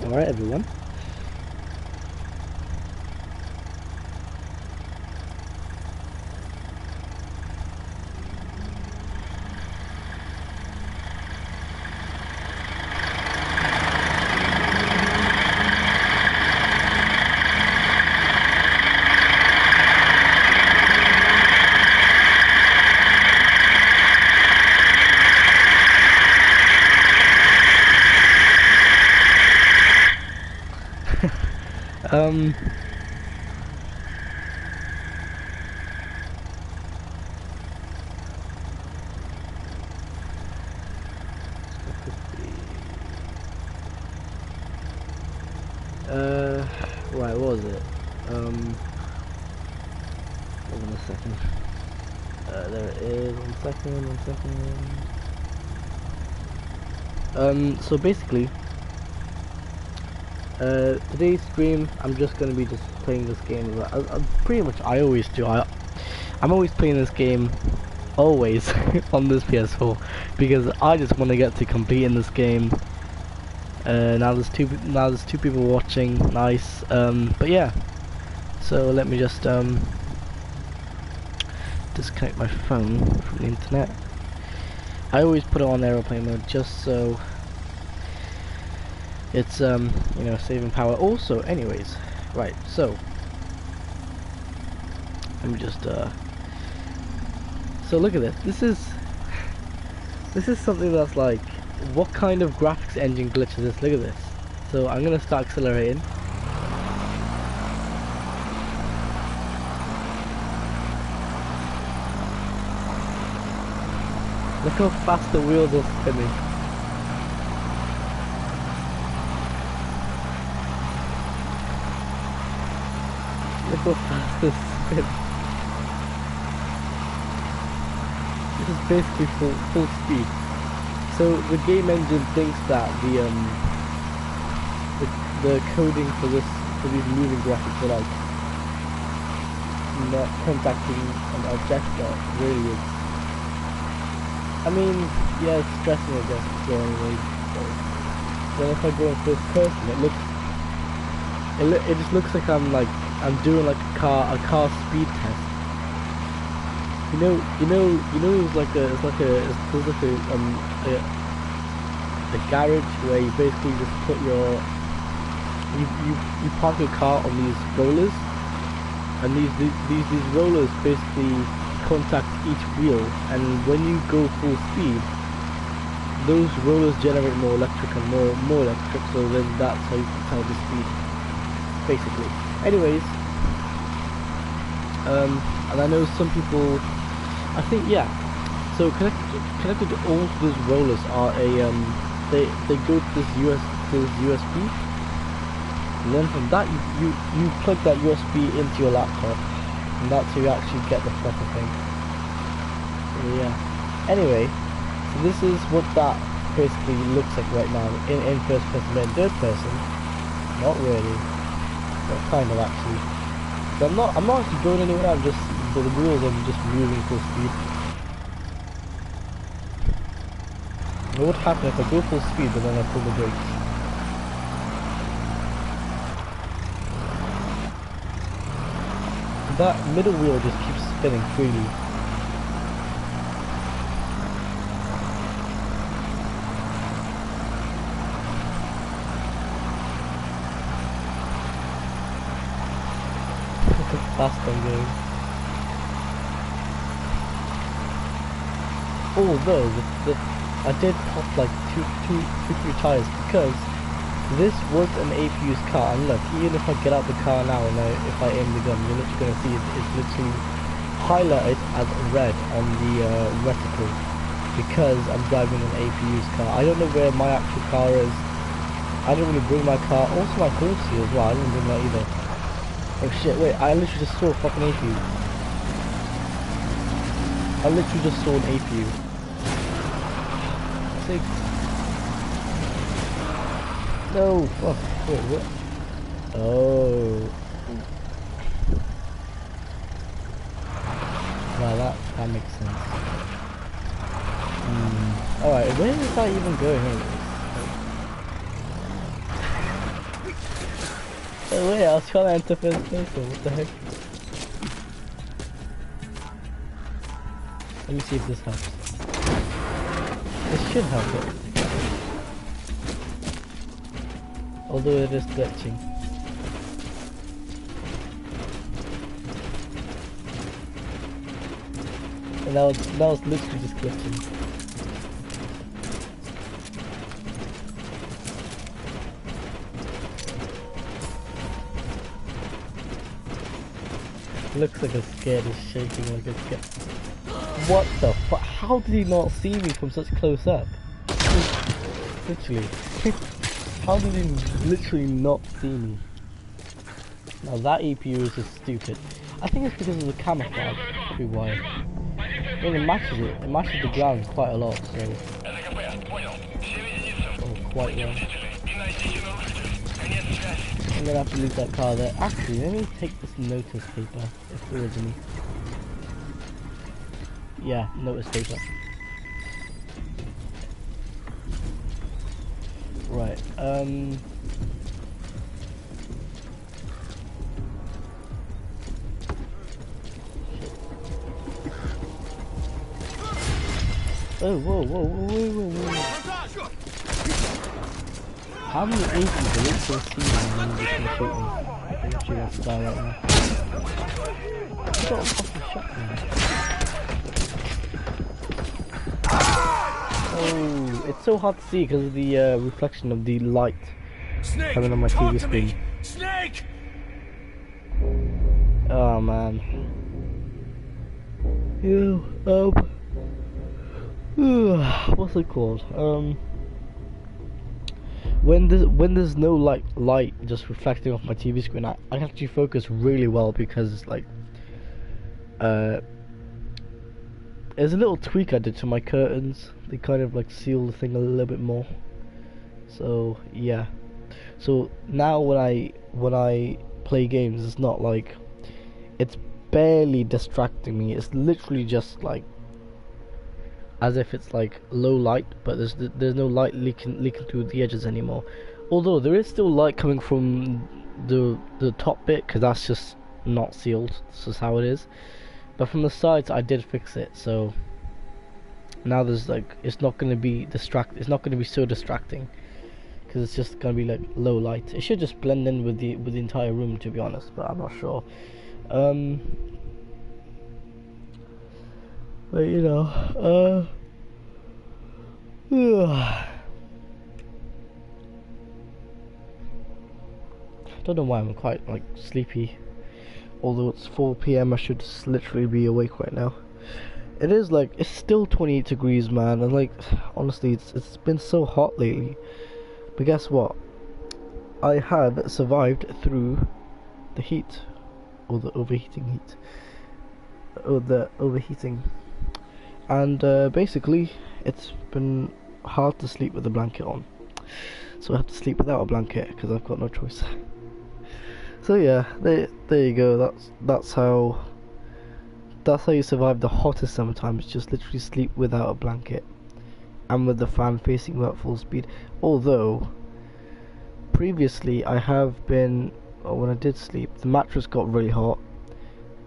Alright, everyone. um, right, what was it? Hold on a second. There it is. 1 second, 1 second. So basically, today's stream, I'm just gonna be just playing this game. Pretty much, I always do. I'm always playing this game, always on this PS4, because I just want to get to completing this game. Now there's two people watching. Nice. But yeah. So let me just disconnect my phone from the internet. I always put it on airplane mode just so it's you know, saving power. Also, anyways, right. So let me just so look at this. This is something that's like, what kind of graphics engine glitch is this? Look at this. So I'm gonna start accelerating. Look how fast the wheels are spinning. Look how fast this spins. This is basically full speed. So the game engine thinks that the coding for these moving graphics are like not contacting an object, but really it's, I mean, yeah, it's stressing, I guess, so anyway. Then if I go in first person, it just looks like I'm doing like a car speed test. It's like a garage where you basically just put you park your car on these rollers, and these rollers basically contact each wheel, and when you go full speed, those rollers generate more electric and more electric, so then that's how you can tell the speed, basically. Anyways, and I know some people, I think, yeah. So connected to all those rollers are they go to this USB, and then from that you plug that USB into your laptop, and that's how you actually get the proper thing. So yeah. Anyway, so this is what that basically looks like right now in first person. But in third person, not really, but kind of actually. So I'm not actually going anywhere. I'm just, the wheels are just moving full speed. What would happen if I go full speed but then I pull the brakes? That middle wheel just keeps spinning freely. Look how fast I'm going. Although I did pop like three tires, because this was an APU's car, and look, even if I get out the car now and if I aim the gun, you're literally going to see it's literally highlighted as red on the reticle, because I'm driving an APU's car. I don't know where my actual car is. I didn't really bring my car. Also my horsey as well, I didn't bring that either. Oh shit, wait, I literally just saw a fucking APU. I literally just saw an APU. No, fuck, wait, what? Oh. Wow, that makes sense. Alright, where is that even going anyways? Oh wait, I was trying to enter first person, what the heck? Let me see if this helps. This should help it. Although it is glitching. And now it's literally just glitching. Looks like it's scared, it's shaking like it's scared. What the fuck? How did he not see me from such close up? Literally. How did he literally not see me? Now that EPU is just stupid. I think it's because of the camouflage. Probably why. I mean, it matches it. It matches the ground quite a lot, so. Oh, quite well. I'm gonna have to leave that car there. Actually, let me take this notice paper, if there is any. Yeah, notice paper. Right, Oh, whoa, whoa, whoa, whoa, whoa. How many agents are still seeing me and just gonna shoot me? I'm literally about to die right now. I've got a fucking shotgun. Oh, it's so hard to see because of the reflection of the light coming on my TV screen. Snake! Oh man. What's it called? When there's no light just reflecting off my TV screen, I can actually focus really well because like there's a little tweak I did to my curtains. They kind of like seal the thing a little bit more. So yeah. So now when I play games, it's not like it's barely distracting me. It's literally just like as if it's like low light, but there's no light leaking through the edges anymore. Although there is still light coming from the top bit, because that's just not sealed. This is how it is. But from the sides, I did fix it, so now there's like it's not going to be It's not going to be so distracting, because it's just going to be like low light. It should just blend in with the entire room, to be honest, but I'm not sure. But you know, I don't know why I'm quite like sleepy. Although it's 4 PM, I should literally be awake right now. It is like it's still 28 degrees, man, and like honestly, it's been so hot lately. But guess what? I have survived through the heat, or the overheating heat, or the overheating. And basically it's been hard to sleep with a blanket on, so I have to sleep without a blanket because I've got no choice. So yeah, there you go. That's how you survive the hottest summertime. It's just literally sleep without a blanket and with the fan facing at full speed. Although previously I have been, when I did sleep, the mattress got really hot.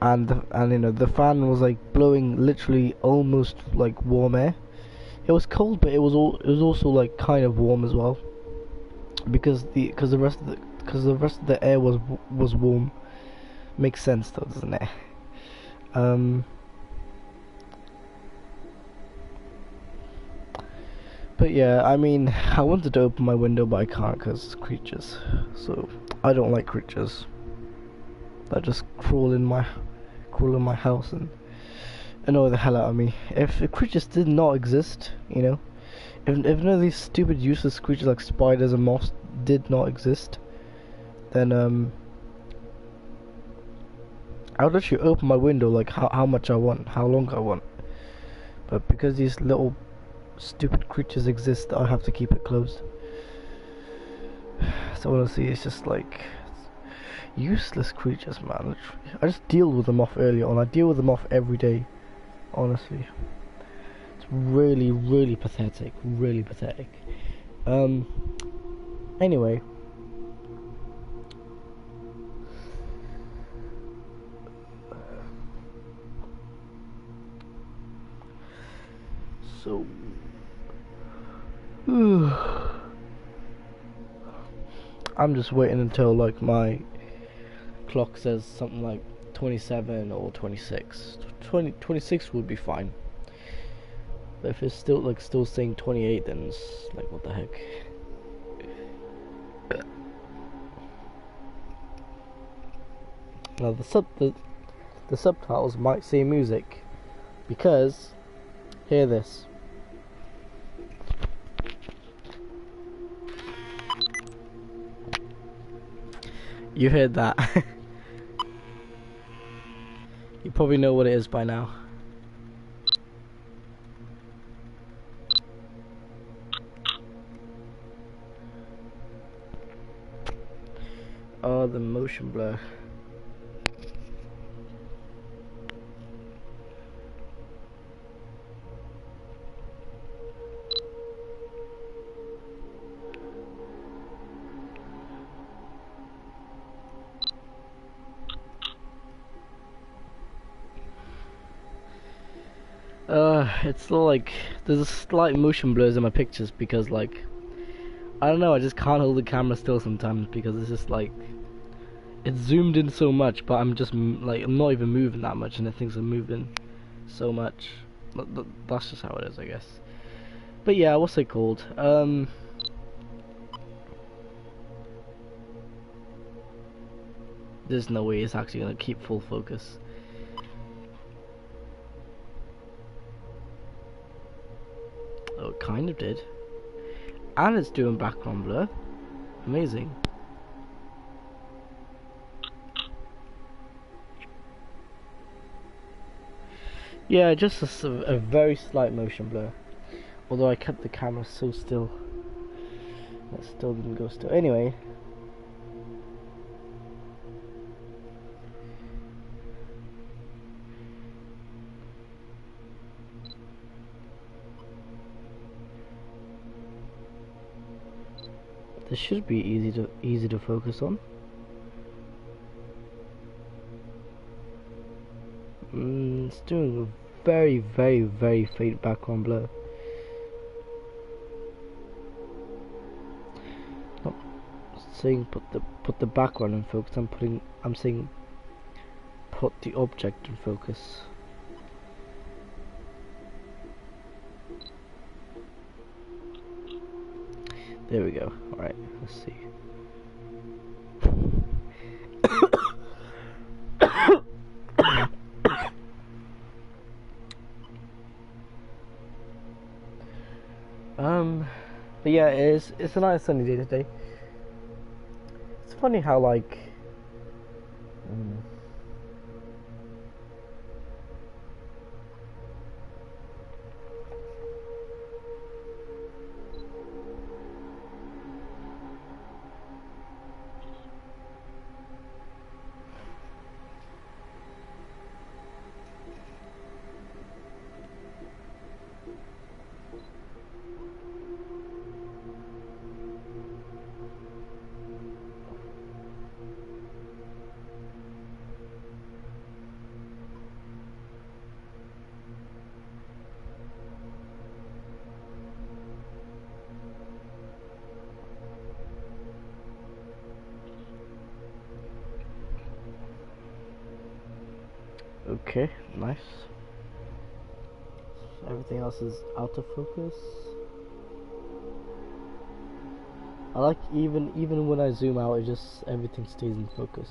And you know, the fan was like blowing literally almost like warm air. It was cold, but it was also like kind of warm as well, because the rest of the air was warm. Makes sense though, doesn't it? But yeah, I mean, I wanted to open my window, but I can't because creatures. So I don't like creatures that just crawl in my house and annoy the hell out of me. If creatures did not exist, you know, if none of these stupid useless creatures like spiders and moths did not exist, then I would actually open my window like how much I want, how long I want. But because these little stupid creatures exist, I have to keep it closed. So honestly, it's just like useless creatures, man. I just deal with them off early on. I deal with them off every day. Honestly, it's really, really pathetic. Really pathetic. Anyway, So I'm just waiting until like my clock says something like 27 or 26. 26 would be fine. But if it's still saying 28, then it's like, what the heck? Now the subtitles might say music, because hear this. You heard that? You probably know what it is by now. Oh, the motion blur. It's still like there's a slight motion blurs in my pictures because like I don't know, I just can't hold the camera still sometimes because it's just like it's zoomed in so much, but I'm just like I'm not even moving that much, and the things are moving so much. That's just how it is, I guess. But yeah, what's it called? There's no way it's actually gonna keep full focus. Oh, it kind of did. And it's doing background blur. Amazing. Yeah, just a very slight motion blur. Although I kept the camera so still. That still didn't go still. Anyway. This should be easy to focus on. It's doing a very faint background blur. Not saying put the background in focus. I'm saying put the object in focus. There we go. Alright, let's see. But yeah, it's a nice sunny day today. It's funny how like okay, nice. Everything else is out of focus. I like even when I zoom out, it just everything stays in focus.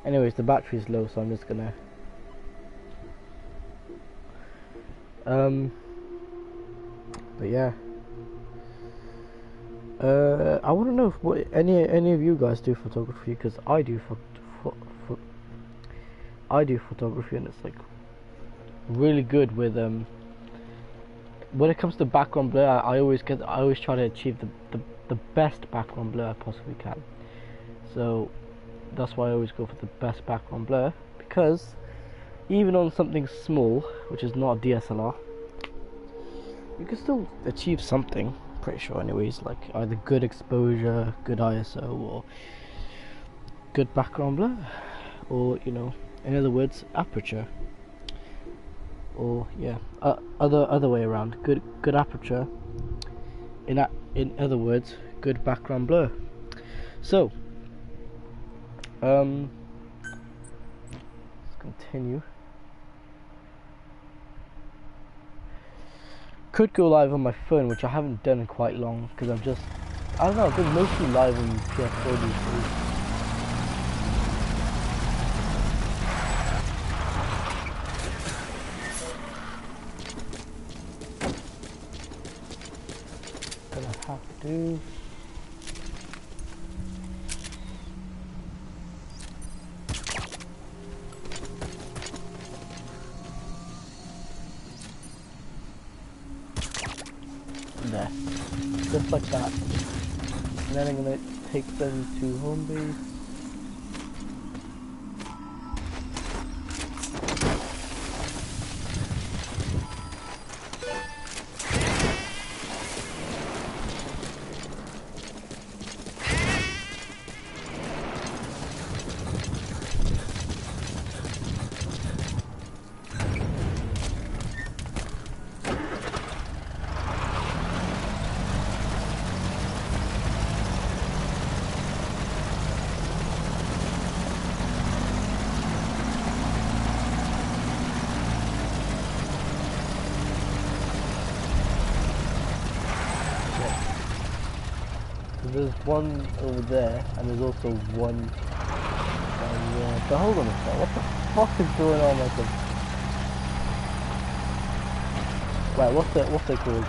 Anyways, the battery is low, so I'm just gonna but yeah. I want to know if what any of you guys do photography, because I do I do photography, and it's like really good with when it comes to background blur. I always try to achieve the best background blur I possibly can. So that's why I always go for the best background blur, because even on something small, which is not a DSLR, you can still achieve something, pretty sure anyways, like either good exposure, good ISO, or good background blur, or, you know, in other words, aperture. or yeah, other way around. Good aperture. In other words, good background blur. So, let's continue. Could go live on my phone, which I haven't done in quite long because I don't know, I've been mostly live on PS4 these days. Gonna have to. There. Just like that. And then I'm gonna take them to home base. There's one over there, and there's also one down there. But hold on a second, what the fuck is going on with them? Right, what's they called?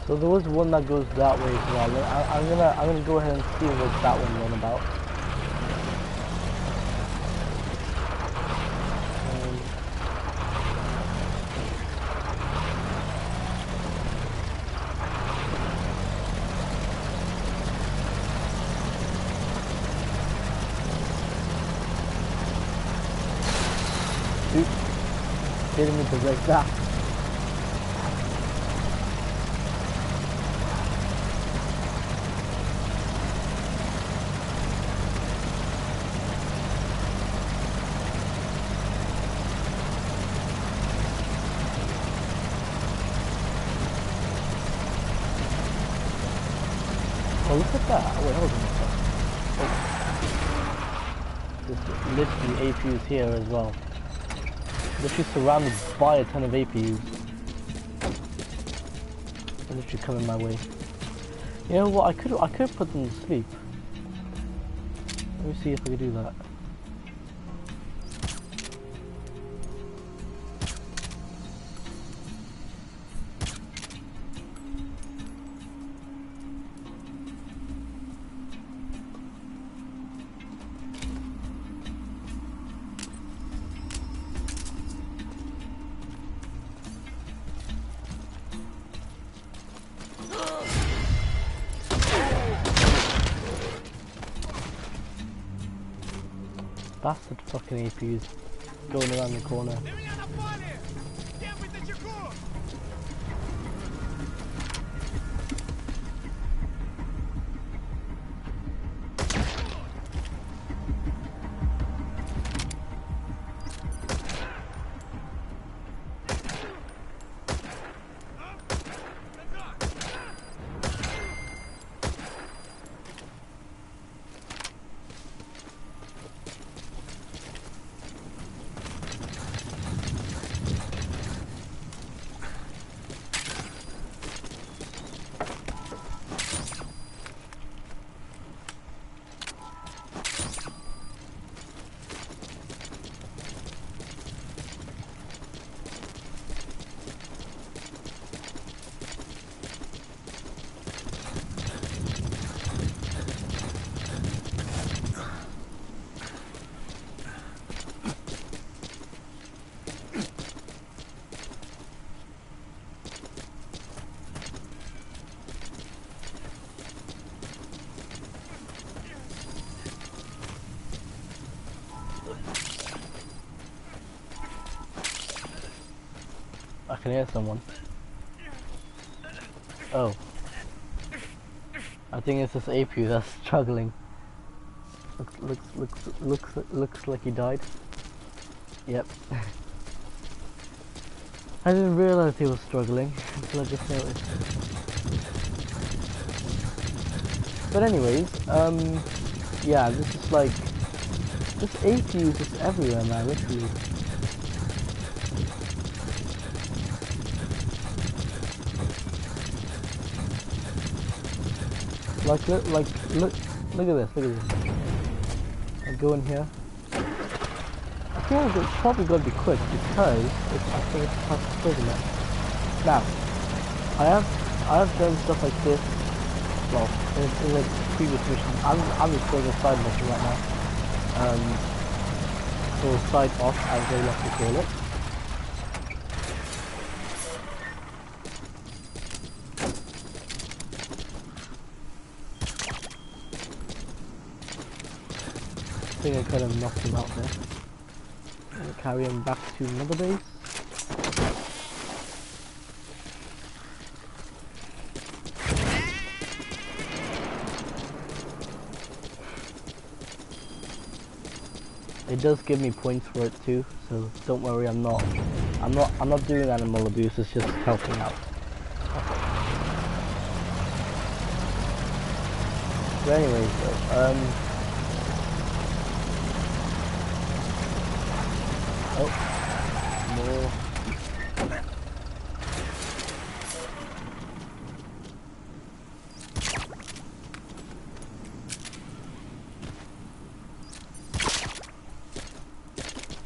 So there was one that goes that way as well. I'm gonna go ahead and see what that one's on about. Oops. Didn't mean to break that. Oh, look at that. Wait, hold on a second. Oh. There's literally APUs here as well. Literally surrounded by a ton of APUs. They're literally coming my way. You know what? I could put them to sleep. Let me see if I can do that. Bastard fucking APUs going around the corner. can hear someone. Oh. I think it's this APU that's struggling. Looks like he died. Yep. I didn't realize he was struggling until I just noticed. But anyways, yeah, this is like, this APU is everywhere, man, literally. Look at this. I go in here. I feel like it's probably gonna be quick because I think it's past the limit. Now, I have done stuff like this. Well, in a previous mission, I'm just doing a side mission right now. Or side off, as they like to call it. I think I kind of knocked him out there. And carry him back to another base. It does give me points for it too, so don't worry. I'm not doing animal abuse. It's just helping out. But anyways, oh, more.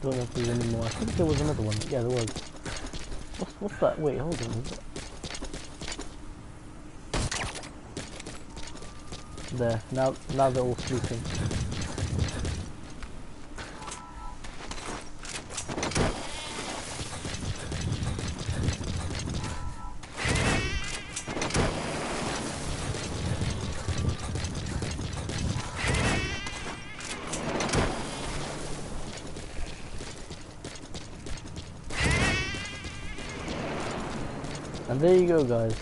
Don't know if there's any more. I think there was another one. Yeah, there was. What's that? Wait, hold on. Is it? There. Now they're all sleeping. And there you go, guys.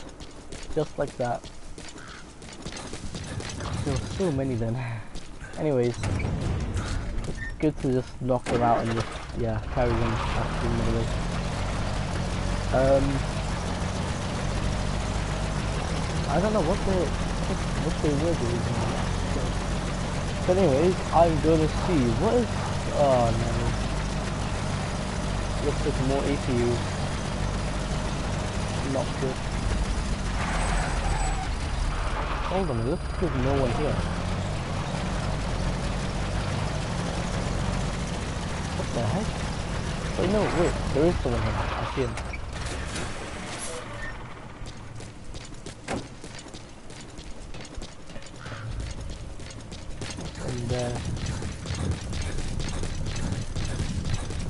Just like that. There were so many then. Anyways, it's good to just knock them out and just, yeah, carry them back to melee. I don't know what they were doing. But anyways, I'm gonna see what is. Oh no! Looks like more APUs. Not good. Hold on, looks like there's no one here. What the heck? Wait, no, wait, there is someone here. I see him. And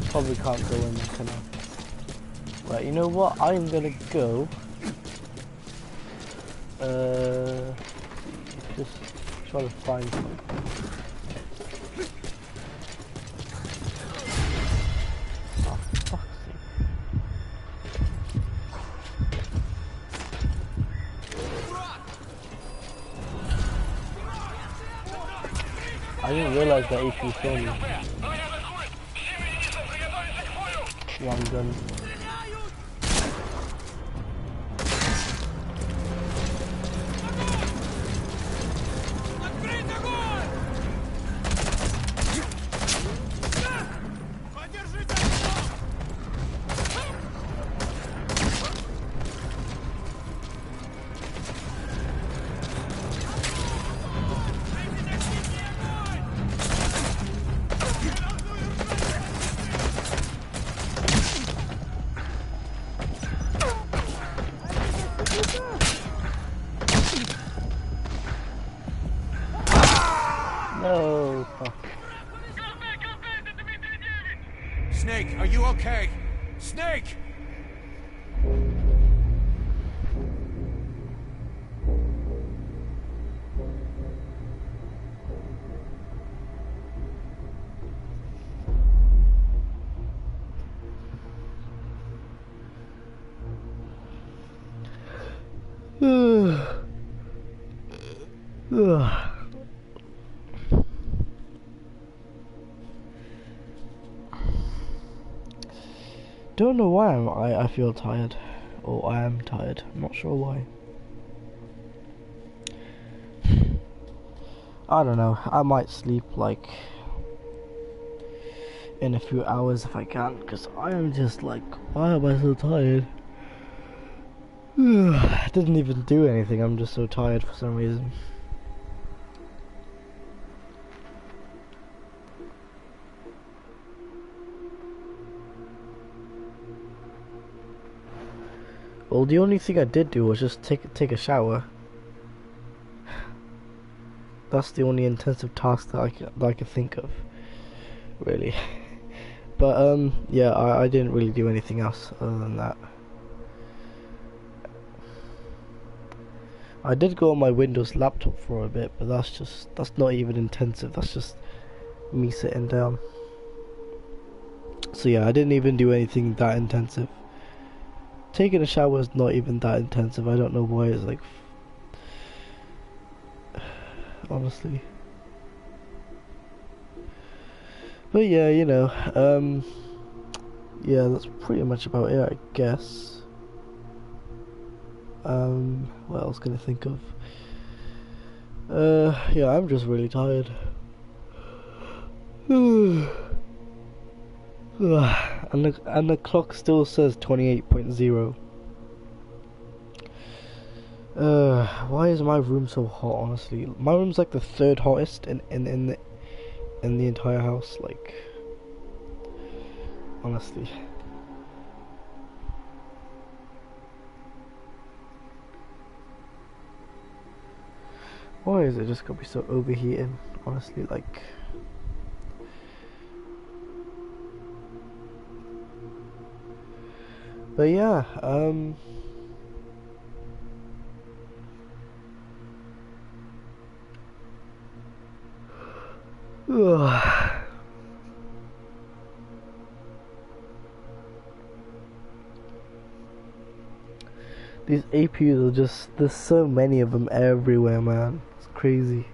probably can't go in there, can I? Right, you know what? I'm gonna go. Just try to find something. Oh, fuck's sake. I didn't realize that if you saw me. One gun. No, fuck. Snake, are you okay? Snake! Ugh. Don't know why I feel tired, or I am tired. I'm not sure why. I don't know. I might sleep like in a few hours if I can, because I am just like, why am I so tired? I didn't even do anything. I'm just so tired for some reason. Well, the only thing I did do was just take a shower. That's the only intensive task that I can think of, really. But yeah, I didn't really do anything else other than that. I did go on my Windows laptop for a bit, but that's not even intensive. That's just me sitting down. So yeah, I didn't even do anything that intensive. Taking a shower is not even that intensive. I don't know why it's like, honestly. But yeah, you know, yeah, that's pretty much about it, I guess. What else can I think of? Yeah, I'm just really tired. And the clock still says 28.0. Why is my room so hot? Honestly, my room's like the third hottest in the entire house. Like, honestly. Why is it just gonna be so overheating? Honestly, like. But yeah, these APUs are just, there's so many of them everywhere, man. It's crazy.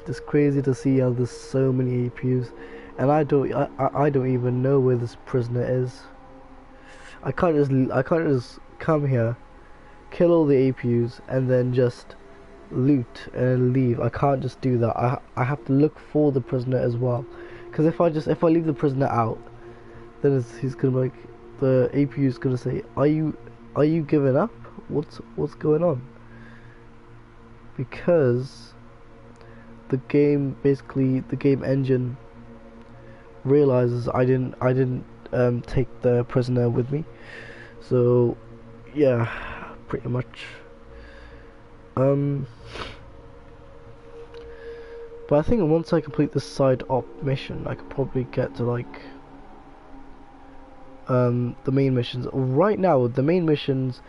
It's crazy to see how there's so many APUs, and I don't even know where this prisoner is. I can't just come here, kill all the APUs, and then just loot and leave. I can't just do that. I have to look for the prisoner as well, because if I leave the prisoner out, then he's gonna be like, the APU is gonna say, are you giving up? What's going on? Because the game engine realizes I didn't take the prisoner with me. So yeah, pretty much. But I think once I complete the side op mission, I could probably get to like the main missions. Right now, the main missions,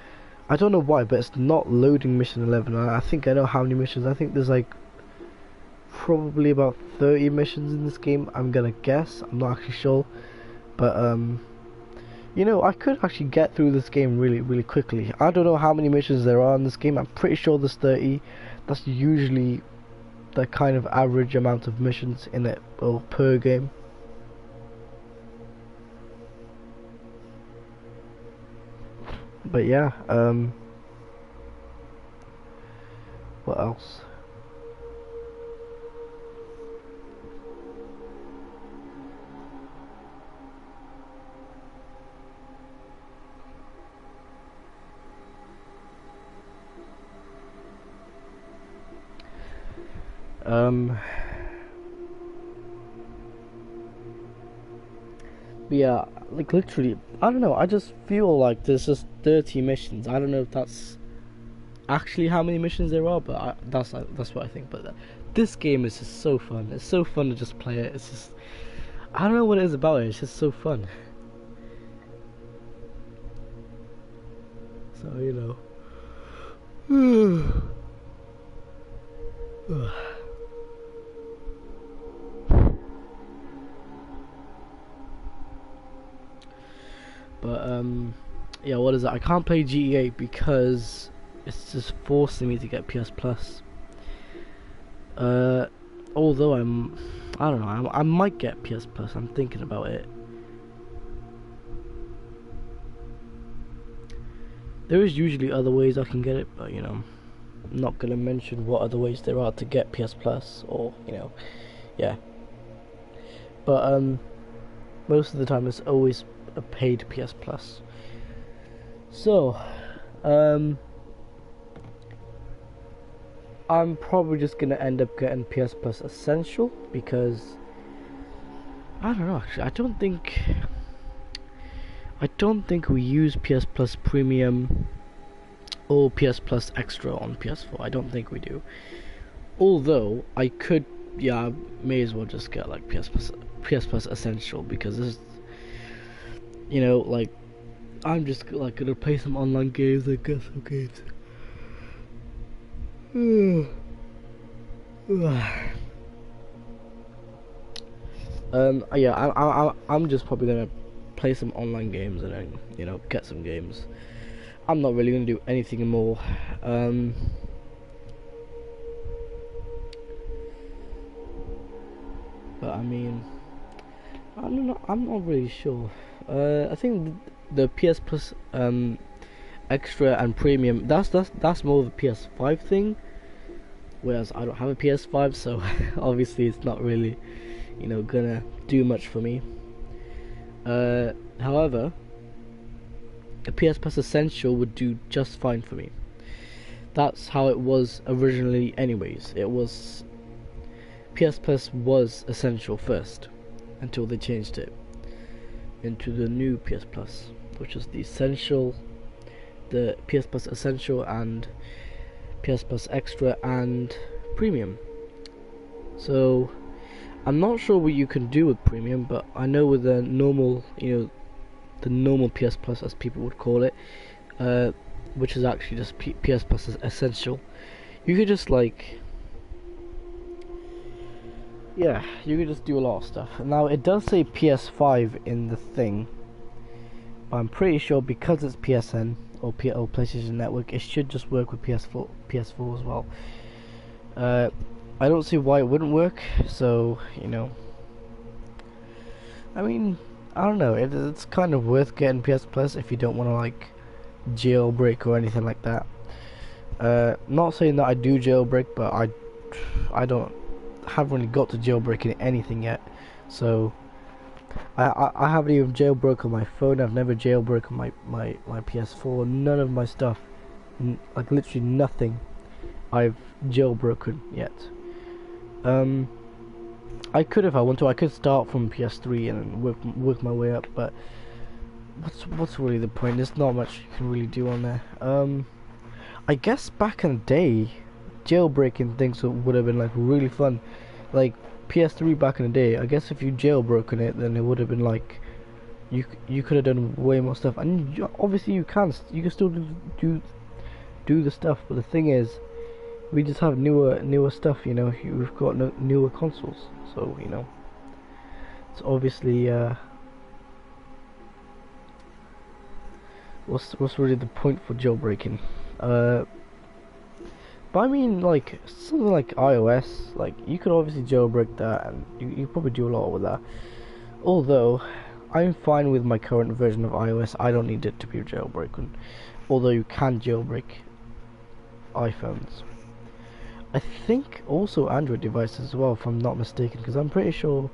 I don't know why, but it's not loading mission 11. I think I know how many missions. I think there's like probably about 30 missions in this game, I'm gonna guess. I'm not actually sure, but you know, I could actually get through this game really quickly. I don't know how many missions there are in this game. I'm pretty sure there's 30. That's usually the kind of average amount of missions in it, or per game. But yeah, what else? But yeah, like literally, I don't know, I just feel like there's just 30 missions. I don't know if that's actually how many missions there are, but that's what I think. But this game is just so fun. It's so fun to just play it. It's just, I don't know what it is about it. It's just so fun. So you know. But yeah, what is it? I can't play GTA because it's just forcing me to get PS Plus. Although I don't know, I might get PS Plus. I'm thinking about it. There is usually other ways I can get it, but you know, I'm not gonna mention what other ways there are to get PS Plus, or you know, yeah. But most of the time it's always a paid PS Plus. So, I'm probably just gonna end up getting PS Plus Essential because I don't know. Actually, I don't think we use PS Plus Premium or PS Plus Extra on PS4. I don't think we do. Although I could, yeah, I may as well just get like PS Plus Essential because this, you know, like I'm just like gonna play some online games and get some games. Yeah, I'm just probably gonna play some online games and then, you know, get some games. I'm not really gonna do anything more. But I mean, I'm not really sure. I think the PS Plus Extra and Premium, that's more of a PS5 thing, whereas I don't have a PS5, so obviously it's not really, you know, gonna do much for me. However, a PS Plus Essential would do just fine for me. That's how it was originally anyways. It was, PS Plus was Essential first, until they changed it into the new PS Plus, which is the Essential, the PS Plus Essential and PS Plus Extra and Premium. So I'm not sure what you can do with Premium, but I know with the normal, you know, the normal PS Plus as people would call it, which is actually just PS Plus Essential, you could just like, yeah, you could just do a lot of stuff. Now it does say PS5 in the thing, but I'm pretty sure because it's PSN or PlayStation Network, it should just work with PS4 as well. I don't see why it wouldn't work, so, you know, I mean, I don't know, it's kind of worth getting PS Plus if you don't want to like jailbreak or anything like that. Not saying that I do jailbreak, but I haven't really got to jailbreaking anything yet, so I haven't even jailbroken my phone. I've never jailbroken my PS4. None of my stuff, like literally nothing, I've jailbroken yet. I could if I want to. I could start from PS3 and work my way up, but what's really the point? There's not much you can really do on there. I guess back in the day, jailbreaking things would have been like really fun. Like PS3 back in the day, I guess if you jailbroken it, then it would have been like you could have done way more stuff. And obviously you can still do the stuff, but the thing is, we just have newer stuff, you know. We've got newer consoles, so you know, it's obviously what's really the point for jailbreaking? But I mean, like something like iOS, like you could obviously jailbreak that, and you probably do a lot with that. Although I'm fine with my current version of iOS, I don't need it to be jailbroken. Although you can jailbreak iPhones. I think also Android devices as well, if I'm not mistaken, because I'm pretty sure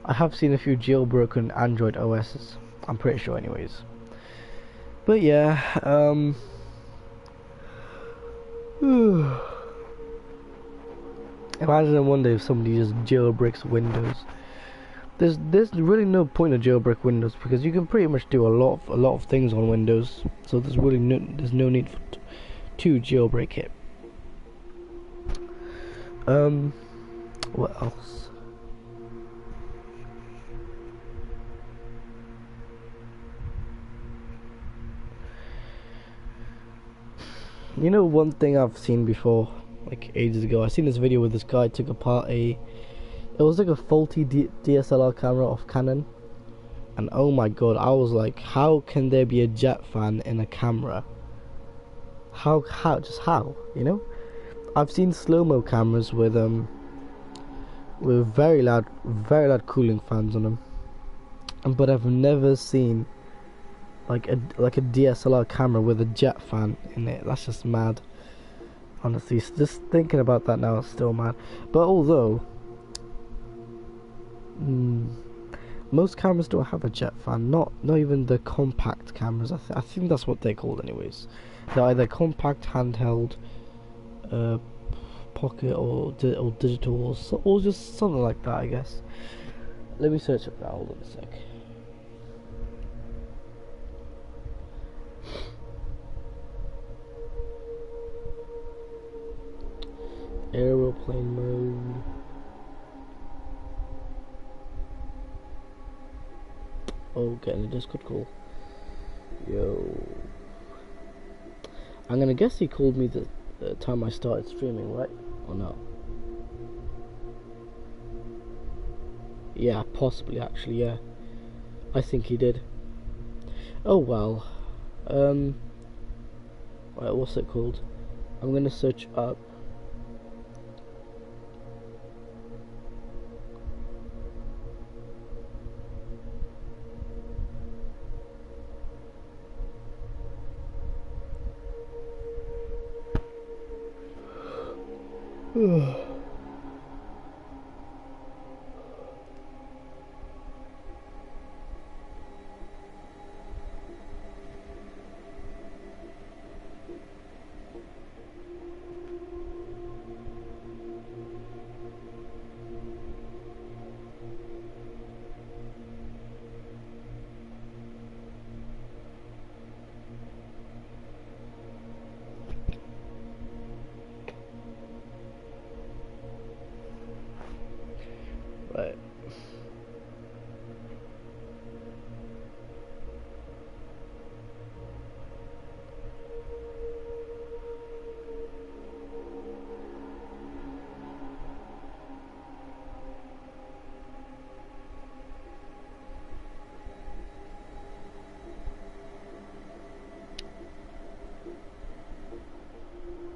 I have seen a few jailbroken Android OSs. I'm pretty sure, anyways. But yeah, imagine one day if somebody just jailbreaks Windows. There's really no point in jailbreak Windows because you can pretty much do a lot of things on Windows. So there's really no need to jailbreak it. What else? You know, one thing I've seen before, like ages ago, I seen this video where this guy took apart it was like a faulty DSLR camera of Canon, and oh my god, I was like, how can there be a jet fan in a camera? how, you know? I've seen slow-mo cameras with very loud cooling fans on them, but I've never seen like a DSLR camera with a jet fan in it. That's just mad. Honestly, just thinking about that now is still mad. But although most cameras don't have a jet fan, not even the compact cameras. I think that's what they're called anyways. They're either compact, handheld, pocket, or digital, or just something like that, I guess. Let me search it now. Hold on a sec. Aeroplane mode. Oh, getting a Discord call. Yo. I'm gonna guess he called me the time I started streaming, right? Or no? Yeah, possibly actually, yeah. I think he did. Oh well. Right, what's it called? I'm gonna search up right.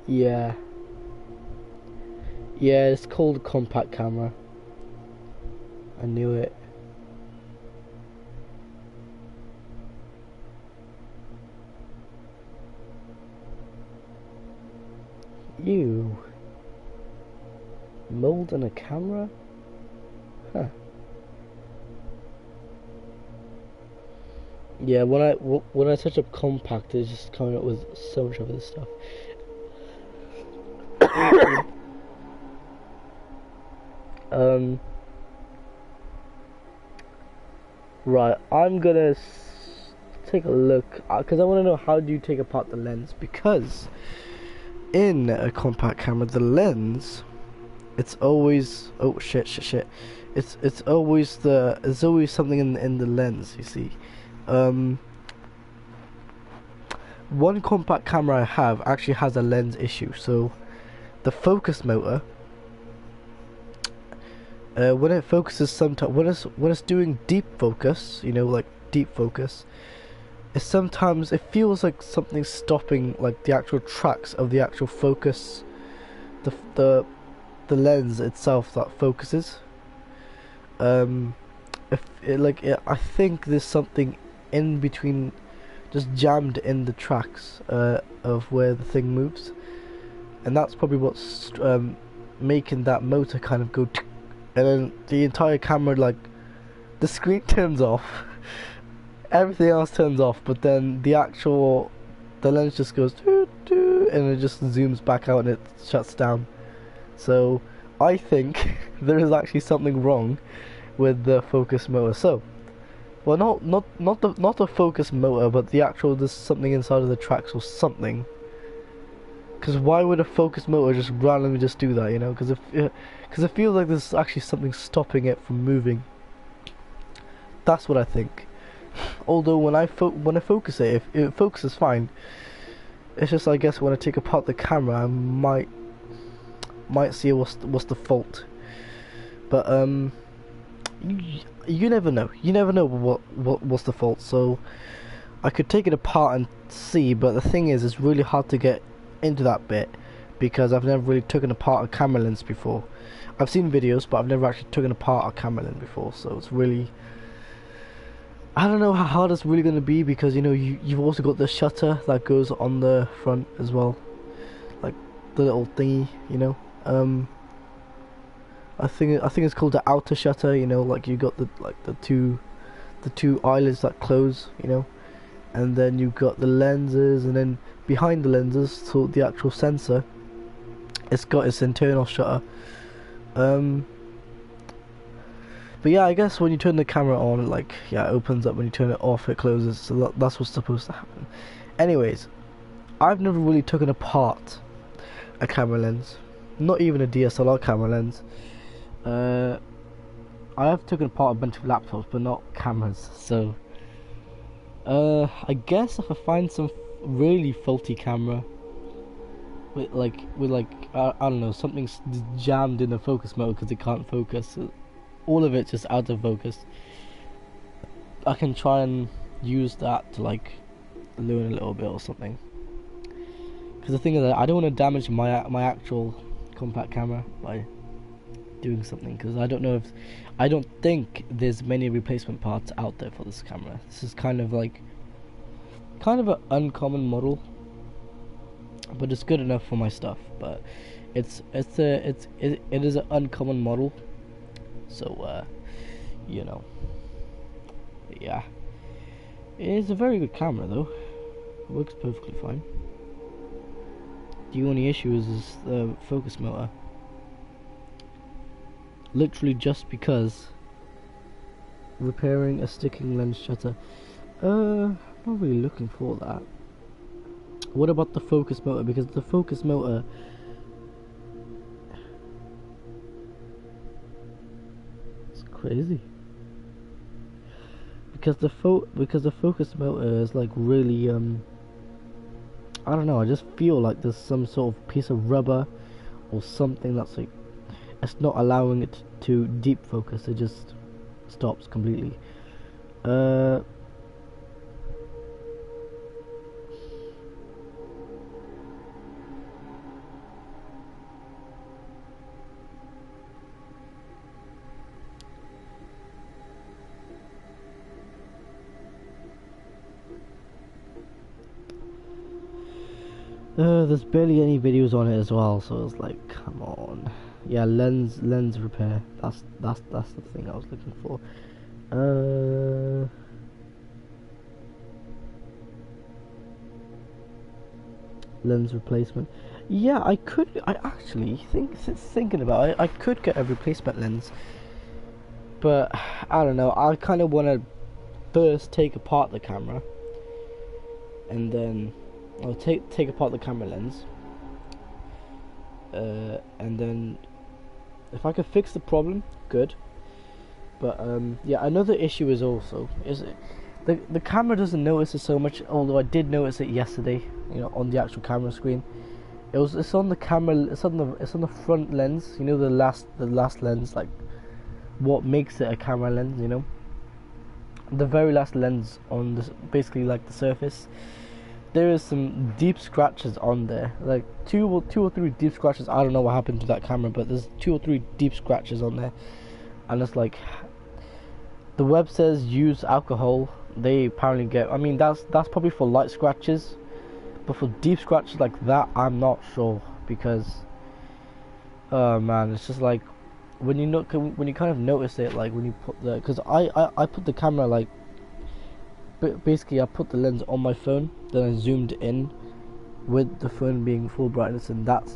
Yeah. Yeah, it's called compact camera. I knew it. You mold on a camera? Huh. Yeah, when I search up compact, it's just coming up with so much of this stuff. Right, I'm gonna take a look because I want to know how do you take apart the lens, because in a compact camera the lens, it's always it's always something in the lens, you see. One compact camera I have actually has a lens issue. So the focus motor, when it focuses, sometimes when it's doing deep focus, you know, like deep focus, sometimes it feels like something's stopping, like the actual tracks of the actual focus, the lens itself that focuses. I think there's something in between, just jammed in the tracks of where the thing moves, and that's probably what's making that motor kind of go and then the entire camera, like the screen turns off, everything else turns off, but then the lens just goes doo, doo, and it just zooms back out and it shuts down. So I think there is actually something wrong with the focus motor. So, well, not the focus motor, but there's something inside of the tracks or something. Because why would a focus motor just randomly just do that, you know? Because it feels like there's actually something stopping it from moving. That's what I think. Although when I focus it, if it focuses fine, it's just, I guess, when I take apart the camera, I might see what's the fault. But you never know. You never know what's the fault. So I could take it apart and see, but the thing is, it's really hard to get into that bit because I've never really taken apart a camera lens before. I've seen videos, but I've never actually taken apart a camera lens before, so it's really, I don't know how hard it's really going to be, because you know you've also got the shutter that goes on the front as well, like the little thingy, you know. I think it's called the outer shutter, you know, like you got the two eyelids that close, you know, and then you've got the lenses, and then behind the lenses, so the actual sensor, it's got its internal shutter. But yeah, I guess when you turn the camera on, like, yeah, it opens up. When you turn it off, it closes. So that's what's supposed to happen. Anyways, I've never really taken apart a camera lens, not even a DSLR camera lens. I have taken apart a bunch of laptops, but not cameras. So, I guess if I find some really faulty camera with like I don't know, something's jammed in the focus mode because it can't focus, all of it just out of focus, I can try and use that to like learn a little bit or something. Because the thing is that I don't want to damage my actual compact camera by doing something, because I don't think there's many replacement parts out there for this camera. This is kind of an uncommon model, but it's good enough for my stuff. But it is an uncommon model, so you know, yeah, it is a very good camera though. It works perfectly fine. The only issue is the focus motor. Literally just because repairing a sticking lens shutter. I'm not really looking for that. What about the focus motor? Because the focus motor, it's crazy. Because the focus motor is like really I don't know, I just feel like there's some sort of piece of rubber or something that's like, it's not allowing it to deep focus. It just stops completely. There's barely any videos on it as well, so it's like, come on. Yeah, lens repair. That's the thing I was looking for. Lens replacement. Yeah, I actually thinking about it, I could get a replacement lens, but I don't know. I kind of want to first take apart the camera, and then I'll take apart the camera lens, and then if I could fix the problem, good. But yeah, another issue is also the camera doesn't notice it so much. Although I did notice it yesterday, you know, on the actual camera screen. It's on the camera. It's on the front lens. You know, the last lens, like what makes it a camera lens. You know, the very last lens on this, basically like the surface. There is some deep scratches on there, like two or three deep scratches. I don't know what happened to that camera, but there's 2 or 3 deep scratches on there, and it's like, the web says use alcohol. They apparently get, I mean, that's probably for light scratches, but for deep scratches like that, I'm not sure, because man, it's just like when you kind of notice it, like when you put the, because I put the camera like, basically I put the lens on my phone, then I zoomed in with the phone being full brightness, and that's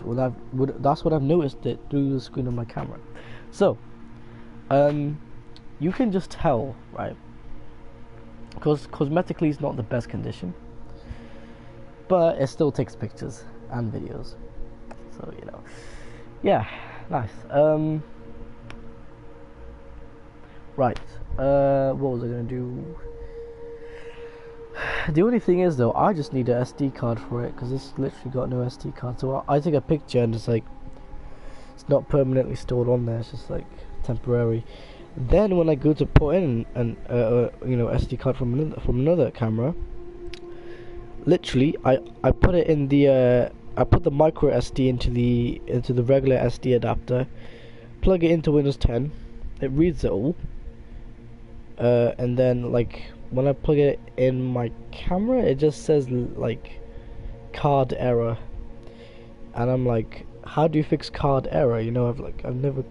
what I've noticed it through the screen of my camera. So you can just tell, right? Because cosmetically it's not the best condition, but it still takes pictures and videos, so you know, yeah, nice. Right, what was I gonna do? The only thing is though, I just need a SD card for it, because it's literally got no SD card. So I take a picture and it's like, it's not permanently stored on there, it's just like temporary. Then when I go to put in an you know, SD card from another camera, literally, I put it in the I put the micro SD into the regular SD adapter, plug it into Windows 10, it reads it all, and then like when I plug it in my camera, it just says like card error, and I'm like, how do you fix card error? You know, I've never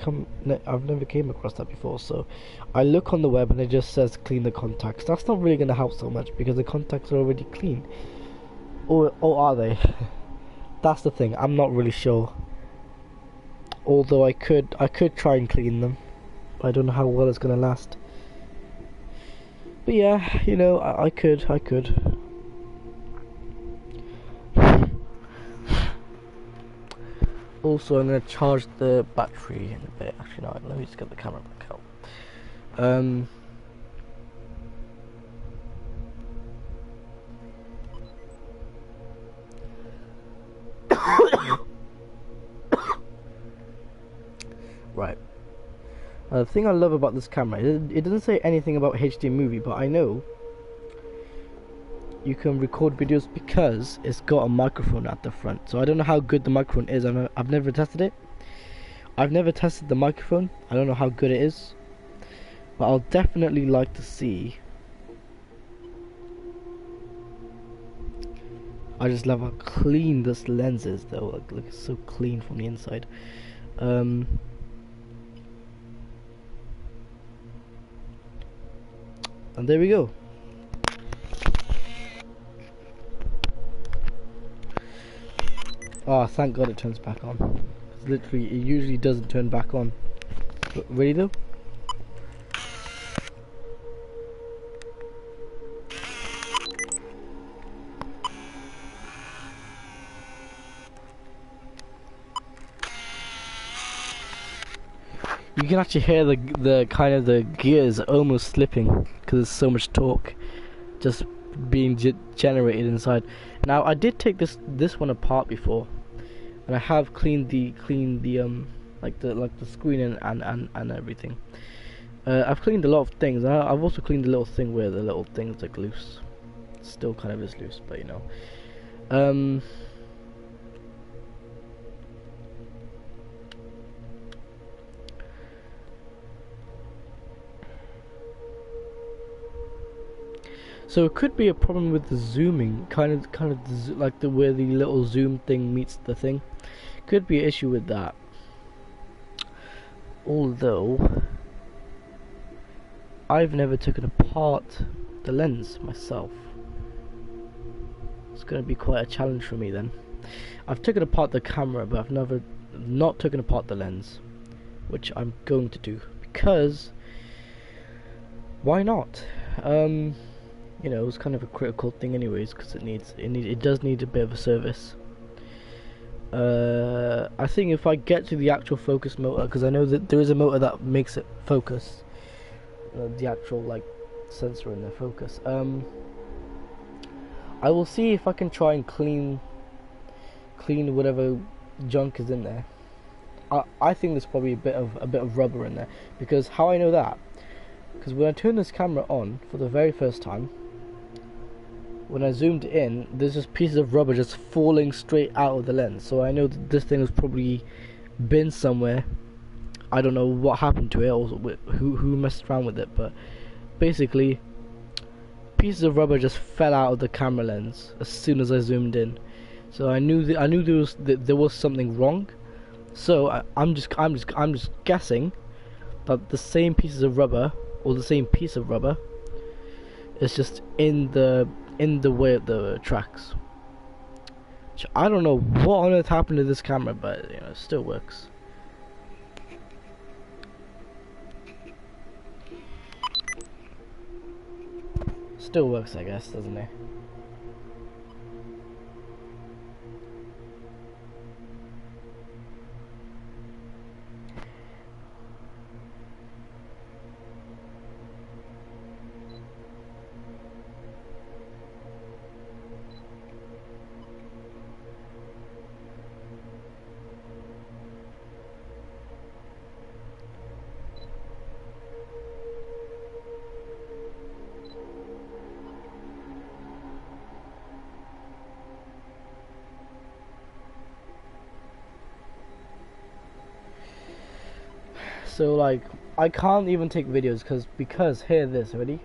came across that before. So I look on the web and it just says clean the contacts. That's not really gonna help so much because the contacts are already clean, or are they? That's the thing. I'm not really sure. Although I could try and clean them. I don't know how well it's gonna last. But yeah, you know, I could. Also, I'm gonna charge the battery in a bit. Actually, no, let me just get the camera back out. Right. The thing I love about this camera, it doesn't say anything about HD movie, but I know you can record videos because it's got a microphone at the front. So I don't know how good the microphone is. I've never tested it. I've never tested the microphone. I don't know how good it is, but I'll definitely like to see. I just love how clean this lens is, though. Like it's so clean from the inside. And there we go. Oh, thank God it turns back on. 'Cause literally, it usually doesn't turn back on. But really though? You can actually hear the kind of the gears almost slipping because there's so much torque just being generated inside. Now I did take this one apart before, and I have cleaned the like the screen and everything. I've cleaned a lot of things. I've also cleaned the little thing where the little thing's like loose. Still kind of is loose, but you know. So it could be a problem with the zooming, kind of like the where the little zoom thing meets the thing. Could be an issue with that. Although I've never taken apart the lens myself. It's going to be quite a challenge for me then. I've taken apart the camera, but I've never not taken apart the lens, which I'm going to do because why not? You know, it's kind of a critical thing anyways, because it does need a bit of a service. I think if I get to the actual focus motor, because I know that there is a motor that makes it focus, the actual like sensor in the focus. I will see if I can try and clean whatever junk is in there. I think there's probably a bit of rubber in there, because how I know that, because when I turn this camera on for the very first time, when I zoomed in, there's just pieces of rubber just falling straight out of the lens. So I know that this thing has probably been somewhere. I don't know what happened to it, or who messed around with it, but basically, pieces of rubber just fell out of the camera lens as soon as I zoomed in. So I knew there was something wrong. So I'm just guessing that the same pieces of rubber, or the same piece of rubber, is just in the way of the tracks. Which I don't know what on earth happened to this camera, but you know, it still works. Still works, I guess, doesn't it? So like I can't even take videos because hear this, ready?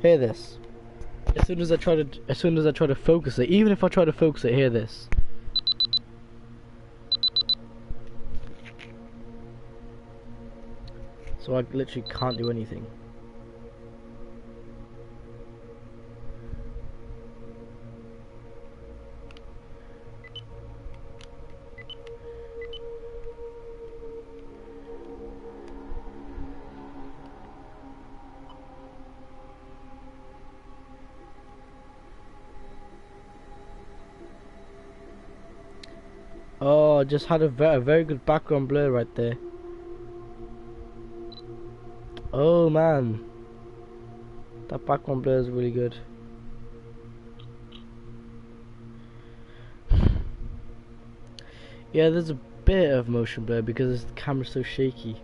Hear this. As soon as I try to focus it, even if I try to focus it, hear this. So I literally can't do anything. Oh, I just had a very good background blur right there. Oh man, that background blur is really good. Yeah, there's a bit of motion blur because the camera's so shaky.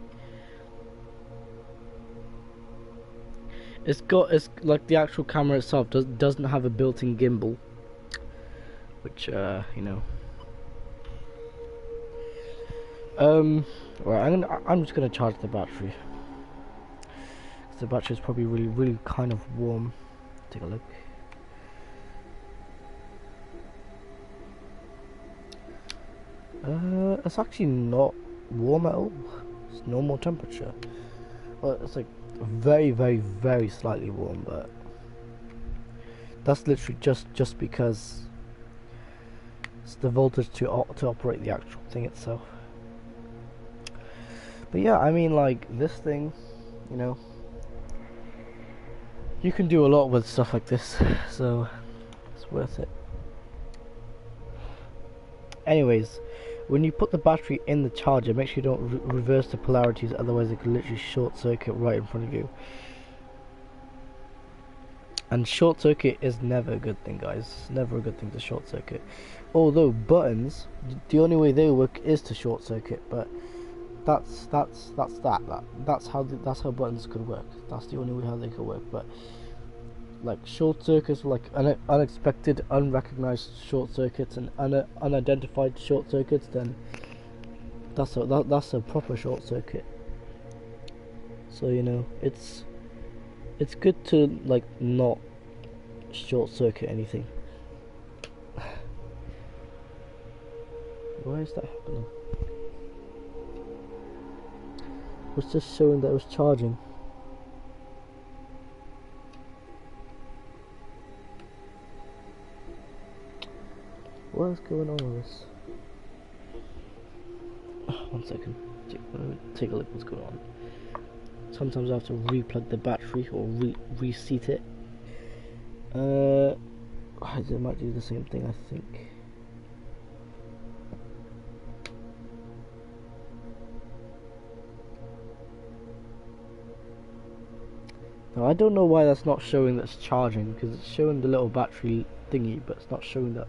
It's like the actual camera itself doesn't have a built-in gimbal, which you know. Right, I'm just gonna charge the battery. The battery is probably really kind of warm. Take a look. It's actually not warm at all. It's normal temperature. Well, it's like very slightly warm, but that's literally just because it's the voltage to operate the actual thing itself. But yeah, I mean, like this thing, you know, you can do a lot with stuff like this, so it's worth it. Anyways, when you put the battery in the charger, make sure you don't reverse the polarities, otherwise it could literally short circuit right in front of you. And short circuit is never a good thing, guys. Never a good thing to short circuit. Although buttons, the only way they work is to short circuit, but that's how buttons could work. That's the only way how they could work. But like short circuits, like unexpected, unrecognized short circuits and unidentified short circuits, then that's a proper short circuit. So you know, it's good to like not short circuit anything. Why is that happening? It was just showing that it was charging. What is going on with this? One second. Take a look what's going on. Sometimes I have to replug the battery or reseat it. I might do the same thing, I think. Now I don't know why that's not showing that's charging, because it's showing the little battery thingy, but it's not showing that.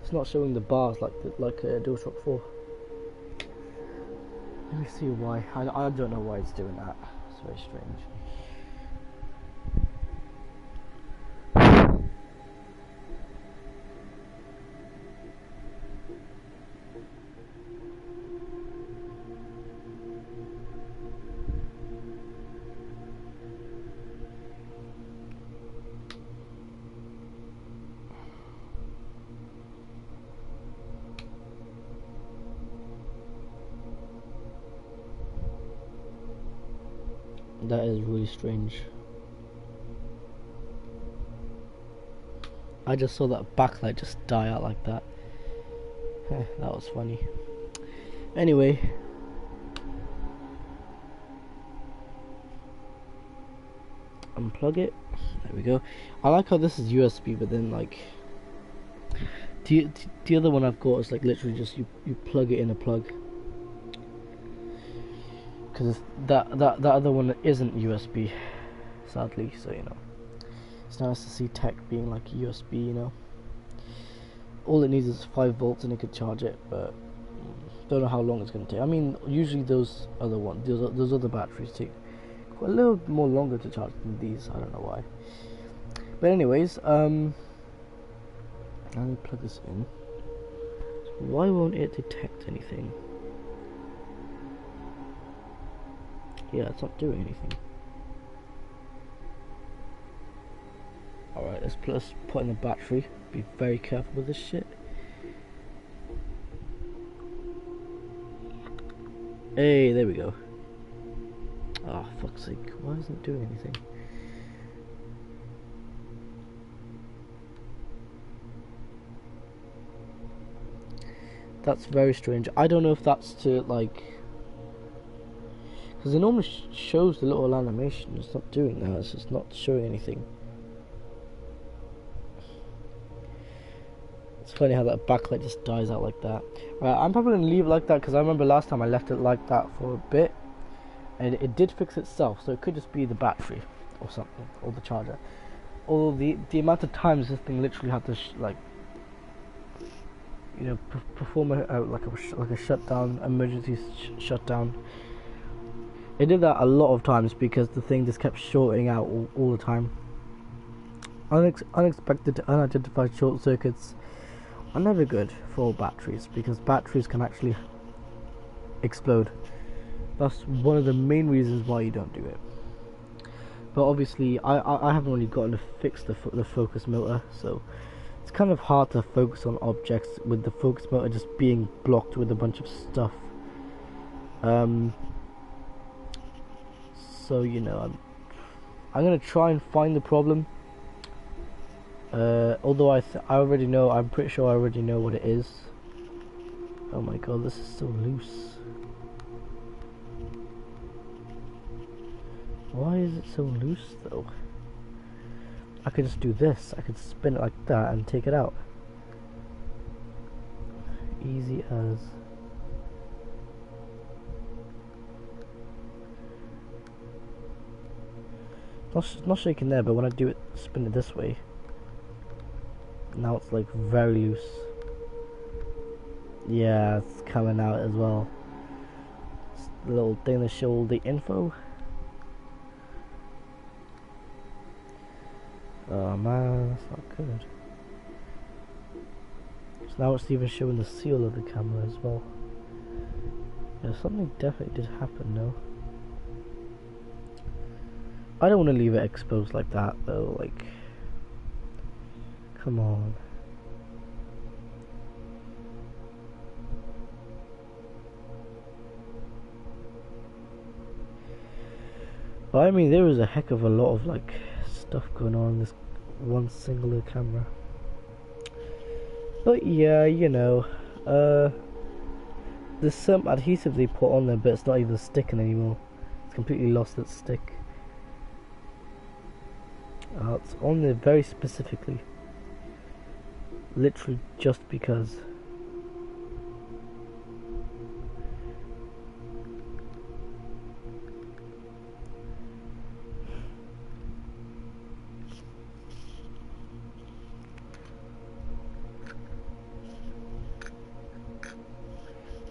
It's not showing the bars like DualShock 4. Let me see why. I don't know why it's doing that. It's very strange. That is really strange. I just saw that backlight just die out like that. That was funny. Anyway, unplug it. There we go. I like how this is USB, but then like the other one I've got is like literally just you plug it in a plug. Because that other one isn't USB, sadly. So you know, it's nice to see tech being like USB. You know, all it needs is 5 volts and it could charge it, but don't know how long it's going to take. I mean, usually those other batteries take quite a little more longer to charge than these. I don't know why. But anyways, let me plug this in. Why won't it detect anything? Yeah, it's not doing anything. Alright, let's put in the battery. Be very careful with this shit. Hey, there we go. Oh, fuck's sake. Why isn't it doing anything? That's very strange. I don't know if that's to, like... Because it normally shows the little animation. It's not doing that. It's just not showing anything. It's funny how that backlight just dies out like that. I'm probably going to leave it like that because I remember last time I left it like that for a bit. And it did fix itself. So it could just be the battery or something. Or the charger. Although the amount of times this thing literally had to, like... You know, perform like a shutdown, emergency shutdown. It did that a lot of times because the thing just kept shorting out all the time. Unexpected, unidentified short circuits are never good for batteries because batteries can actually explode. That's one of the main reasons why you don't do it. But obviously, I haven't really gotten to fix the focus motor, so it's kind of hard to focus on objects with the focus motor just being blocked with a bunch of stuff. So you know, I'm gonna try and find the problem. Although I already know, I'm pretty sure I already know what it is. Oh my god, this is so loose. Why is it so loose though? I could just do this. I could spin it like that and take it out. Easy as. Not shaking there, but when I do it, spin it this way. Now it's like very loose. Yeah, it's coming out as well. It's the little thing to show all the info. Oh man, that's not good. So now it's even showing the seal of the camera as well. Yeah, something definitely did happen, no? I don't want to leave it exposed like that though, like... Come on. But I mean, there was a heck of a lot of like stuff going on in this one singular camera. But yeah, you know, there's some adhesive they put on there, but it's not even sticking anymore. It's completely lost its stick. It's on there very specifically. Literally just because.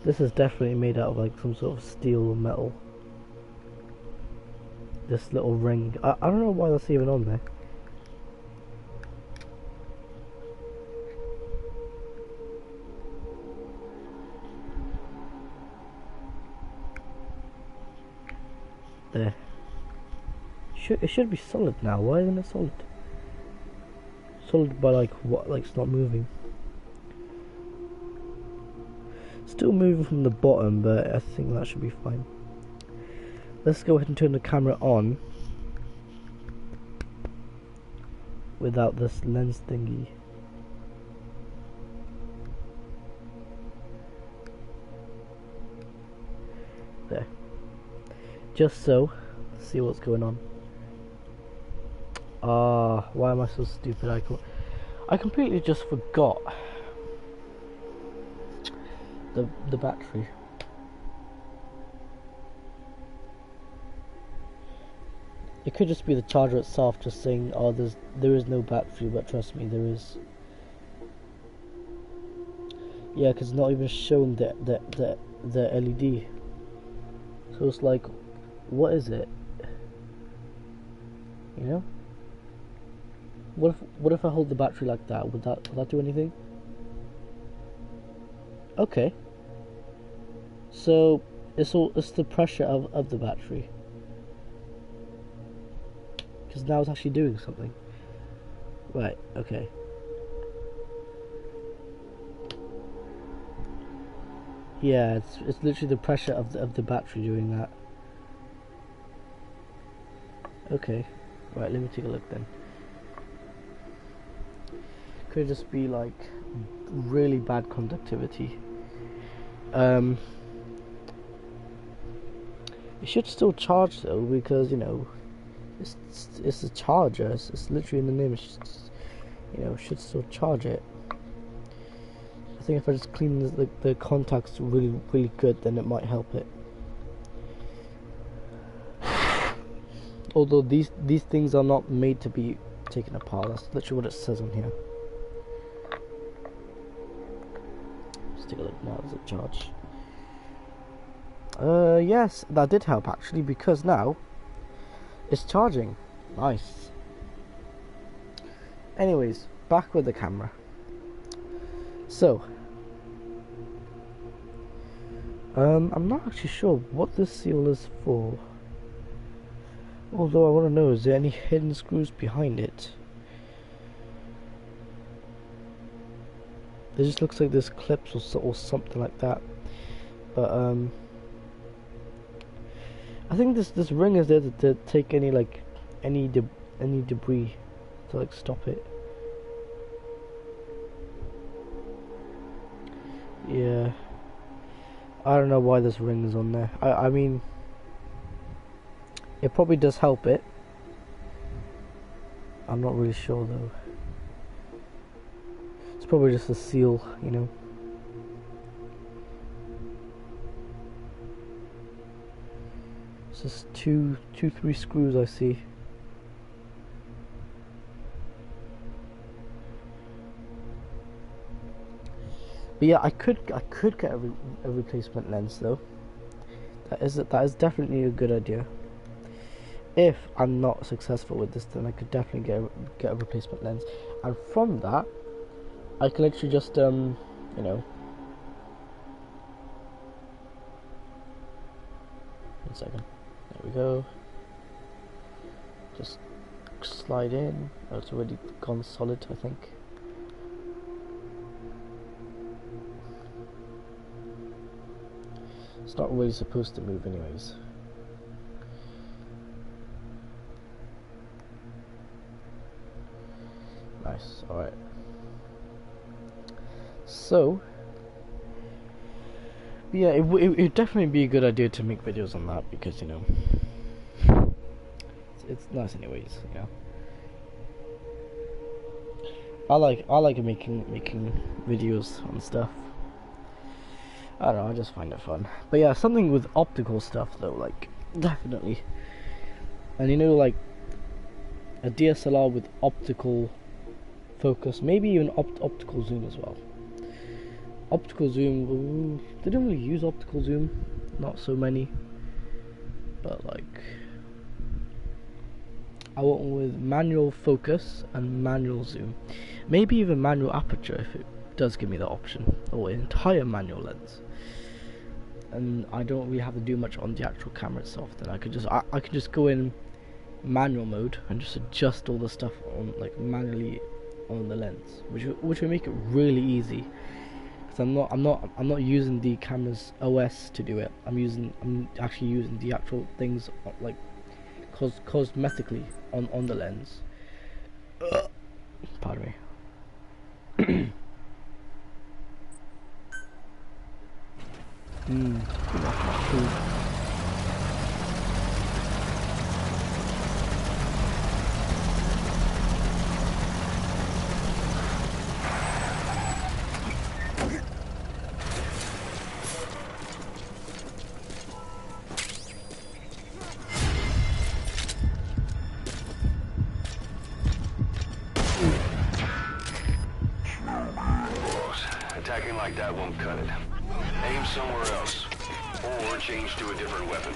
This is definitely made out of like some sort of steel or metal. This little ring. I don't know why that's even on there. There. It should be solid now. Why isn't it solid? Solid by like what? Like it's not moving. Still moving from the bottom, but I think that should be fine. Let's go ahead and turn the camera on without this lens thingy. There. Just so. Let's see what's going on. Why am I so stupid? I completely just forgot the battery. It could just be the charger itself just saying, oh, there is no battery, but trust me, there is. Yeah, because it's not even showing the LED. So it's like, what is it? You know? What if I hold the battery like that? Would that do anything? Okay. So it's the pressure of the battery. Because now it's actually doing something. Right, okay. Yeah, it's literally the pressure of the battery doing that. Okay. Right, let me take a look then. Could just be like really bad conductivity. It should still charge though, because you know it's a charger. It's literally in the name. It's just, you know, should still charge it. I think if I just clean the contacts really good, then it might help it. Although these things are not made to be taken apart. That's literally what it says on here. Let's take a look now. Does it charge? Yes, that did help actually, because now it's charging. Nice. Anyways, back with the camera. So, I'm not actually sure what this seal is for. Although I want to know, is there any hidden screws behind it? It just looks like there's clips or something like that. But I think this ring is there to take any like any debris to like stop it. Yeah, I don't know why this ring is on there. I mean, it probably does help it. I'm not really sure though. It's probably just a seal, you know. It's just three screws I see. But yeah, I could get a replacement lens though. That is definitely a good idea. If I'm not successful with this, then I could definitely get a replacement lens, and from that, I can literally just you know. 1 second. There we go. Just slide in. Oh, it's already gone solid, I think. It's not really supposed to move anyways. Nice, alright. So, yeah, it would definitely be a good idea to make videos on that, because, you know, it's nice anyways, you know. I like making videos on stuff. I don't know, I just find it fun. But yeah, something with optical stuff though, like, definitely. And you know, like, a DSLR with optical focus, maybe even optical zoom as well. Optical zoom, they don't really use optical zoom, not so many. But like, I want one with manual focus and manual zoom. Maybe even manual aperture if it does give me the option, or an entire manual lens. And I don't really have to do much on the actual camera itself. Then I could just go in manual mode and just adjust all the stuff on like manually on the lens, which would make it really easy. Because I'm not using the camera's OS to do it. I'm actually using the actual things like cosmetically on the lens. Pardon me. Attacking like that won't cut it. Aim somewhere else, or change to a different weapon.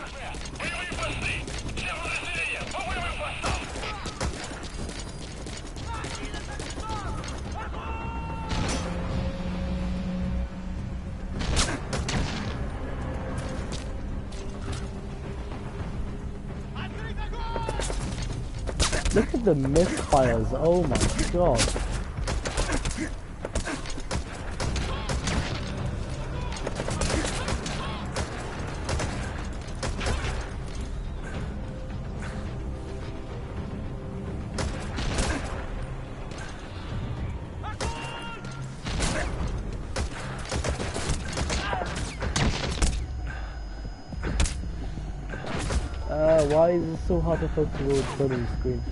the misfires. Oh my god. Why is it so hard to focus towards the screen?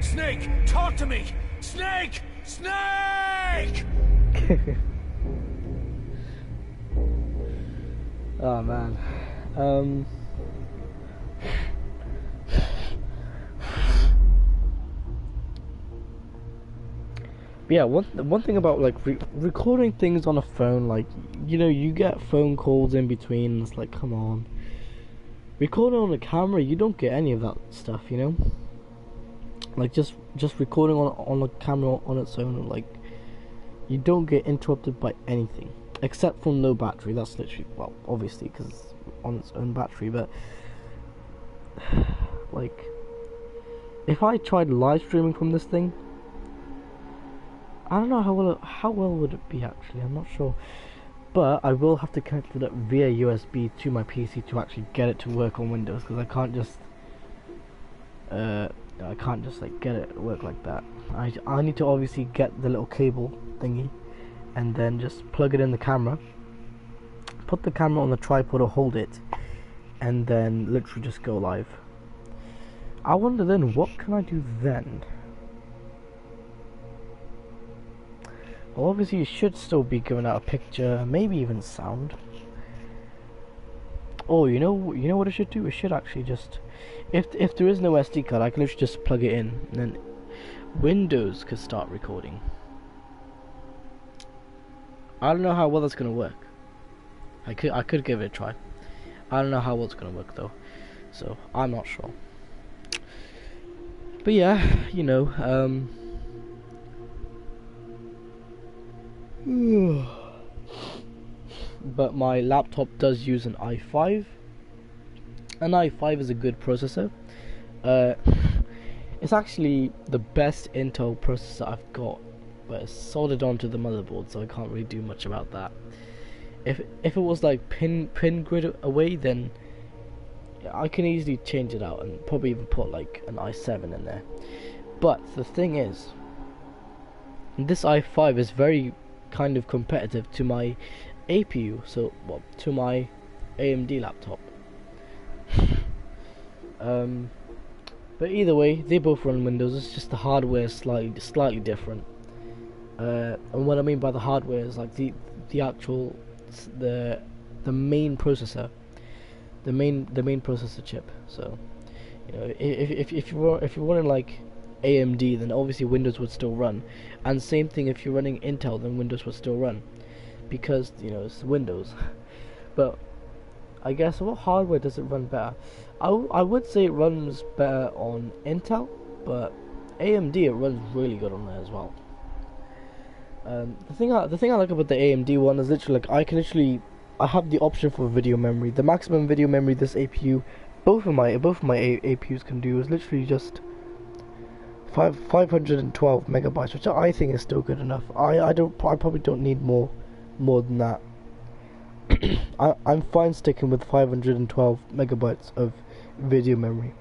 Snake, talk to me! Snake! Snake! Oh man. But yeah, one thing about like recording things on a phone, like, you know, you get phone calls in between, and it's like, come on. Recording on a camera, you don't get any of that stuff, you know? Like just recording on a camera on its own, like, you don't get interrupted by anything except from no battery. That's literally, well, obviously because it's on its own battery, but like, if I tried live streaming from this thing, I don't know how well would it be actually. I'm not sure, but I will have to connect it up via USB to my PC to actually get it to work on Windows, because I can't just like get it to work like that. I need to obviously get the little cable thingy and then just plug it in the camera, put the camera on the tripod or hold it, and then literally just go live. I wonder then, what can I do then? Well, obviously you should still be giving out a picture, maybe even sound. Oh, you know what I should do? I should actually just, if there is no SD card, I can literally just plug it in, and then Windows could start recording. I don't know how well that's gonna work. I could give it a try. I don't know how well it's gonna work though, so I'm not sure. But yeah, you know, but my laptop does use an i5. An i5 is a good processor. It's actually the best Intel processor I've got, but it's soldered onto the motherboard, so I can't really do much about that. If it was like pin grid away, then I can easily change it out and probably even put like an i7 in there. But the thing is, this i5 is very kind of competitive to my APU, so well, to my AMD laptop. But either way, they both run Windows. It's just the hardware is slightly different. And what I mean by the hardware is like the actual the main processor, the main processor chip. So, you know, if you're running like AMD, then obviously Windows would still run, and same thing if you're running Intel, then Windows would still run, because, you know, it's Windows. But I guess, what hardware does it run better? I would say it runs better on Intel, but AMD, it runs really good on there as well. The thing I like about the AMD one is literally, like, I have the option for video memory. The maximum video memory this APU, both of my APUs can do is literally just 512 megabytes, which I think is still good enough. I probably don't need more than that. I'm fine sticking with 512 megabytes of video memory.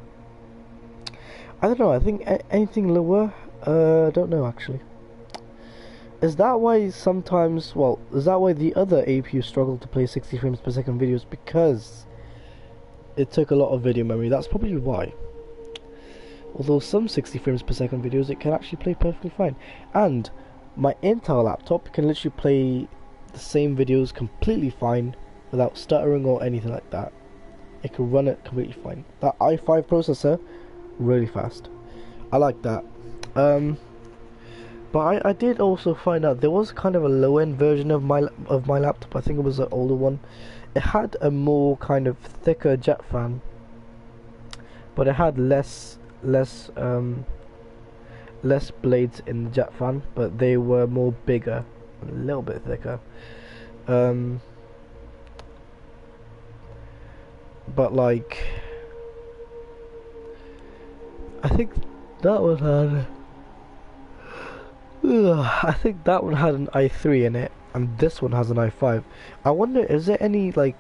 I don't know, I think anything lower, don't know actually. Is that why sometimes, well, is that why the other APUs struggle to play 60 frames per second videos? Because it took a lot of video memory, that's probably why. Although some 60 frames per second videos, it can actually play perfectly fine. And my Intel laptop can literally play the same videos completely fine without stuttering or anything like that. It can run it completely fine. That i5 processor, really fast. I like that. But I did also find out there was kind of a low-end version of my laptop. I think it was an older one. It had a more kind of thicker jet fan, but it had less blades in the jet fan, but they were more bigger, a little bit thicker. But like, I think that one had. I think that one had an i3 in it, and this one has an i5. I wonder, is there any like?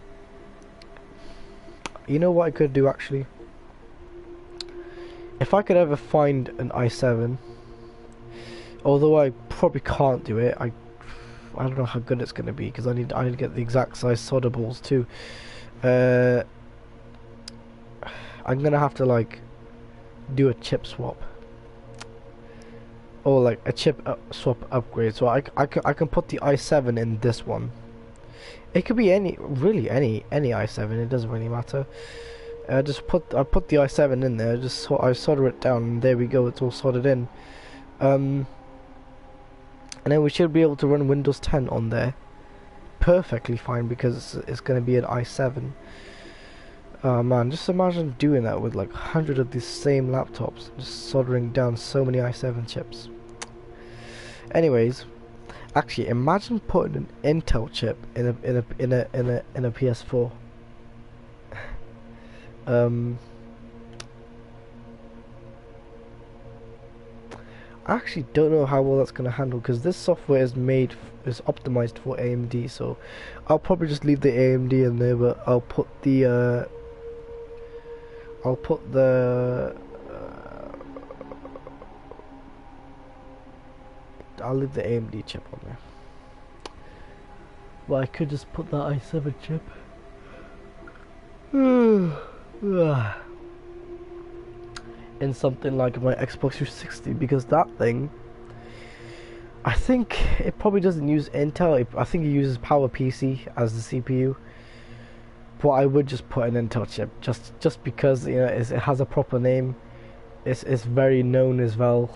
You know what I could do actually? If I could ever find an i7, although I probably can't do it, I don't know how good it's gonna be because I need to get the exact size solder balls too. I'm gonna have to like do a chip swap or like a chip swap upgrade. So I can put the i7 in this one. It could be any i7. It doesn't really matter. I put the i7 in there. I solder it down, and there we go. It's all soldered in. And then we should be able to run Windows 10 on there perfectly fine because it's going to be an i7. Man, just imagine doing that with like 100 of these same laptops, just soldering down so many i7 chips. Anyways, actually, imagine putting an Intel chip in a PS4. I actually don't know how well that's going to handle because this software is optimized for AMD, so I'll probably just leave the AMD in there, but I'll leave the AMD chip on there. But I could just put that i7 chip in something like my Xbox 360, because that thing, I think it probably doesn't use Intel. I think it uses PowerPC as the CPU. But I would just put an Intel chip just because, you know, it has a proper name. It's very known as well,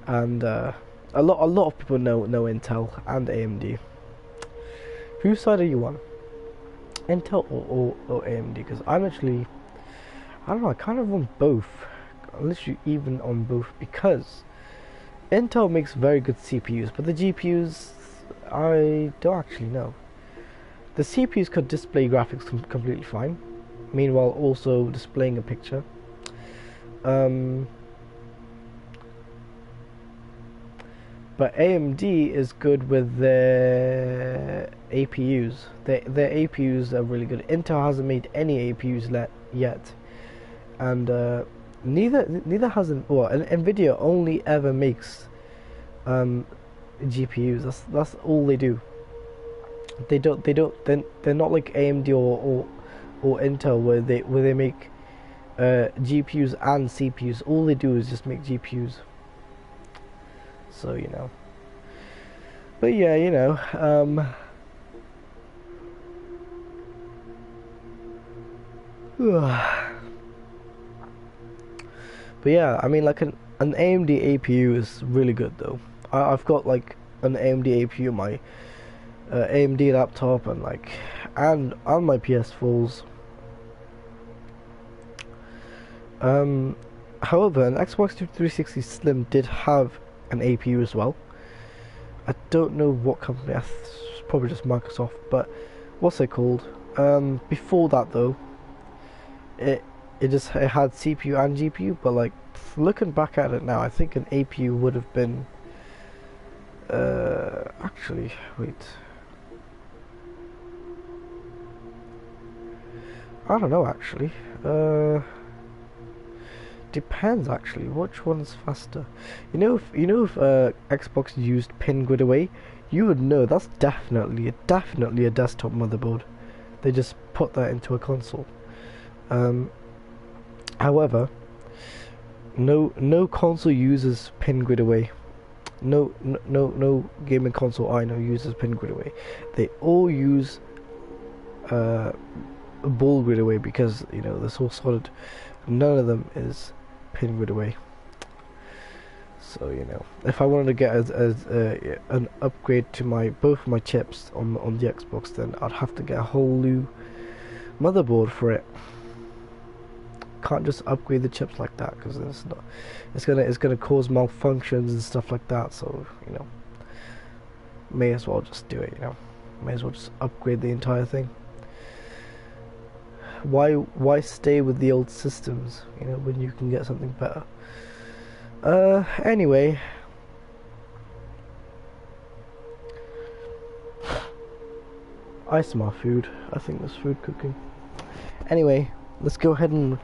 and a lot of people know Intel and AMD. Whose side are you on? Intel or AMD? Because I'm actually, I don't know, I kind of want both. I'm literally even on both because Intel makes very good CPUs, but the GPUs, I don't actually know. The CPUs could display graphics completely fine, meanwhile also displaying a picture. But AMD is good with their APUs. Their APUs are really good. Intel hasn't made any APUs yet, and neither has Nvidia only ever makes GPUs. That's all they do. They're not like AMD or Intel where they make GPUs and CPUs. All they do is just make GPUs. So, you know. But yeah, you know, but yeah, I mean, like an AMD APU is really good though. I've got like an AMD APU on my AMD laptop and on my PS4s. However, an Xbox 360 Slim did have an APU as well. I don't know what company, it's probably just Microsoft, but what's it called? Before that though, it had CPU and GPU, but like looking back at it now, I think an APU would have been. Actually, wait. I don't know actually. Depends actually. Which one's faster? You know if Xbox used pin grid away, you would know that's definitely a desktop motherboard. They just put that into a console. However, no console uses pin grid away. No gaming console I know uses pin grid away. They all use ball grid away because you know they're so solid. None of them is pin grid away. So you know, if I wanted to get an upgrade to both my chips on the Xbox, then I'd have to get a whole new motherboard for it. Can't just upgrade the chips like that because it's gonna cause malfunctions and stuff like that. So you know, may as well just do it. You know, may as well just upgrade the entire thing. Why stay with the old systems, you know, when you can get something better? Anyway, I smell food. I think there's food cooking. Anyway, let's go ahead and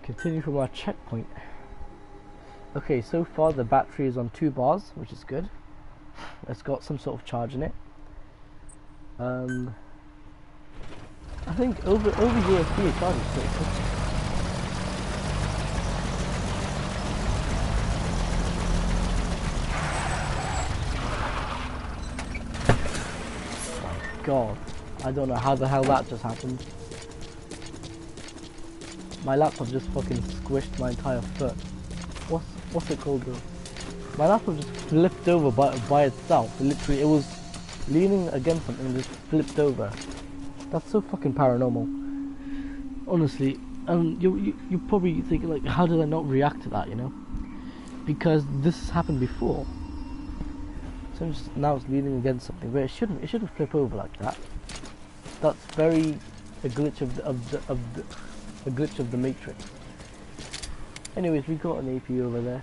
continue from our checkpoint. Okay, so far the battery is on 2 bars, which is good. It's got some sort of charge in it. I think over USB it charges pretty quick. God, I don't know how the hell that just happened. My laptop just fucking squished my entire foot. What's it called though? My laptop just flipped over by itself. Literally, it was leaning against something and just flipped over. That's so fucking paranormal. Honestly, you probably think like, how did I not react to that? You know, because this has happened before. So now it's leaning against something, but it shouldn't flip over like that. That's very a glitch a glitch of the Matrix. Anyways, we got an AP over there.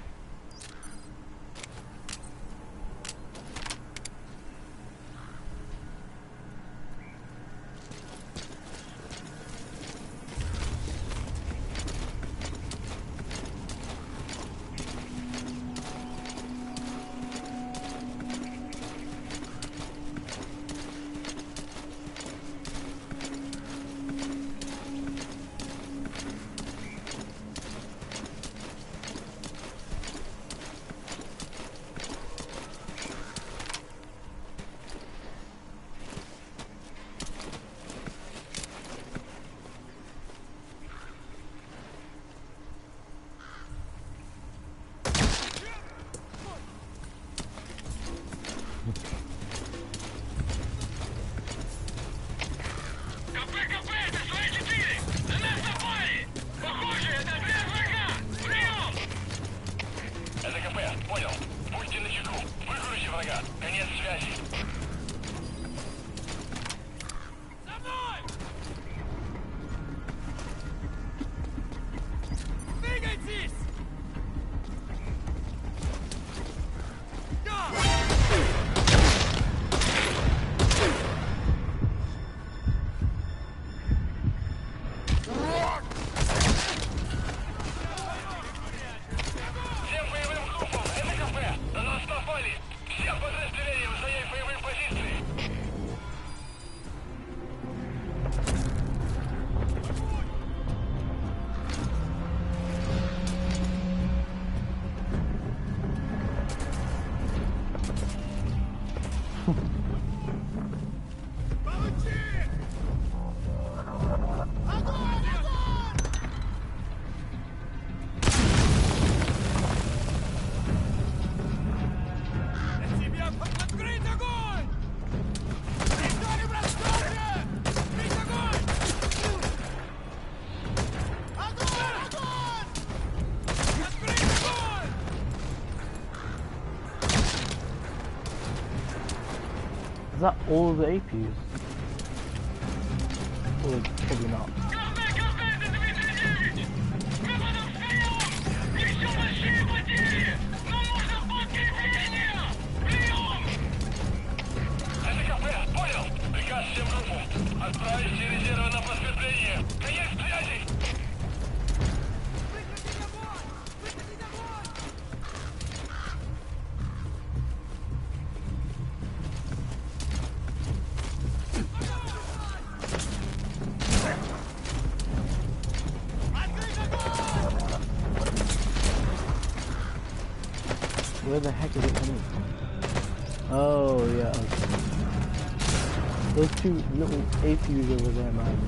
Is that all of the APUs? Or probably not. Where the heck is it coming from? Oh, yeah, okay. Those two little APUs over there, man.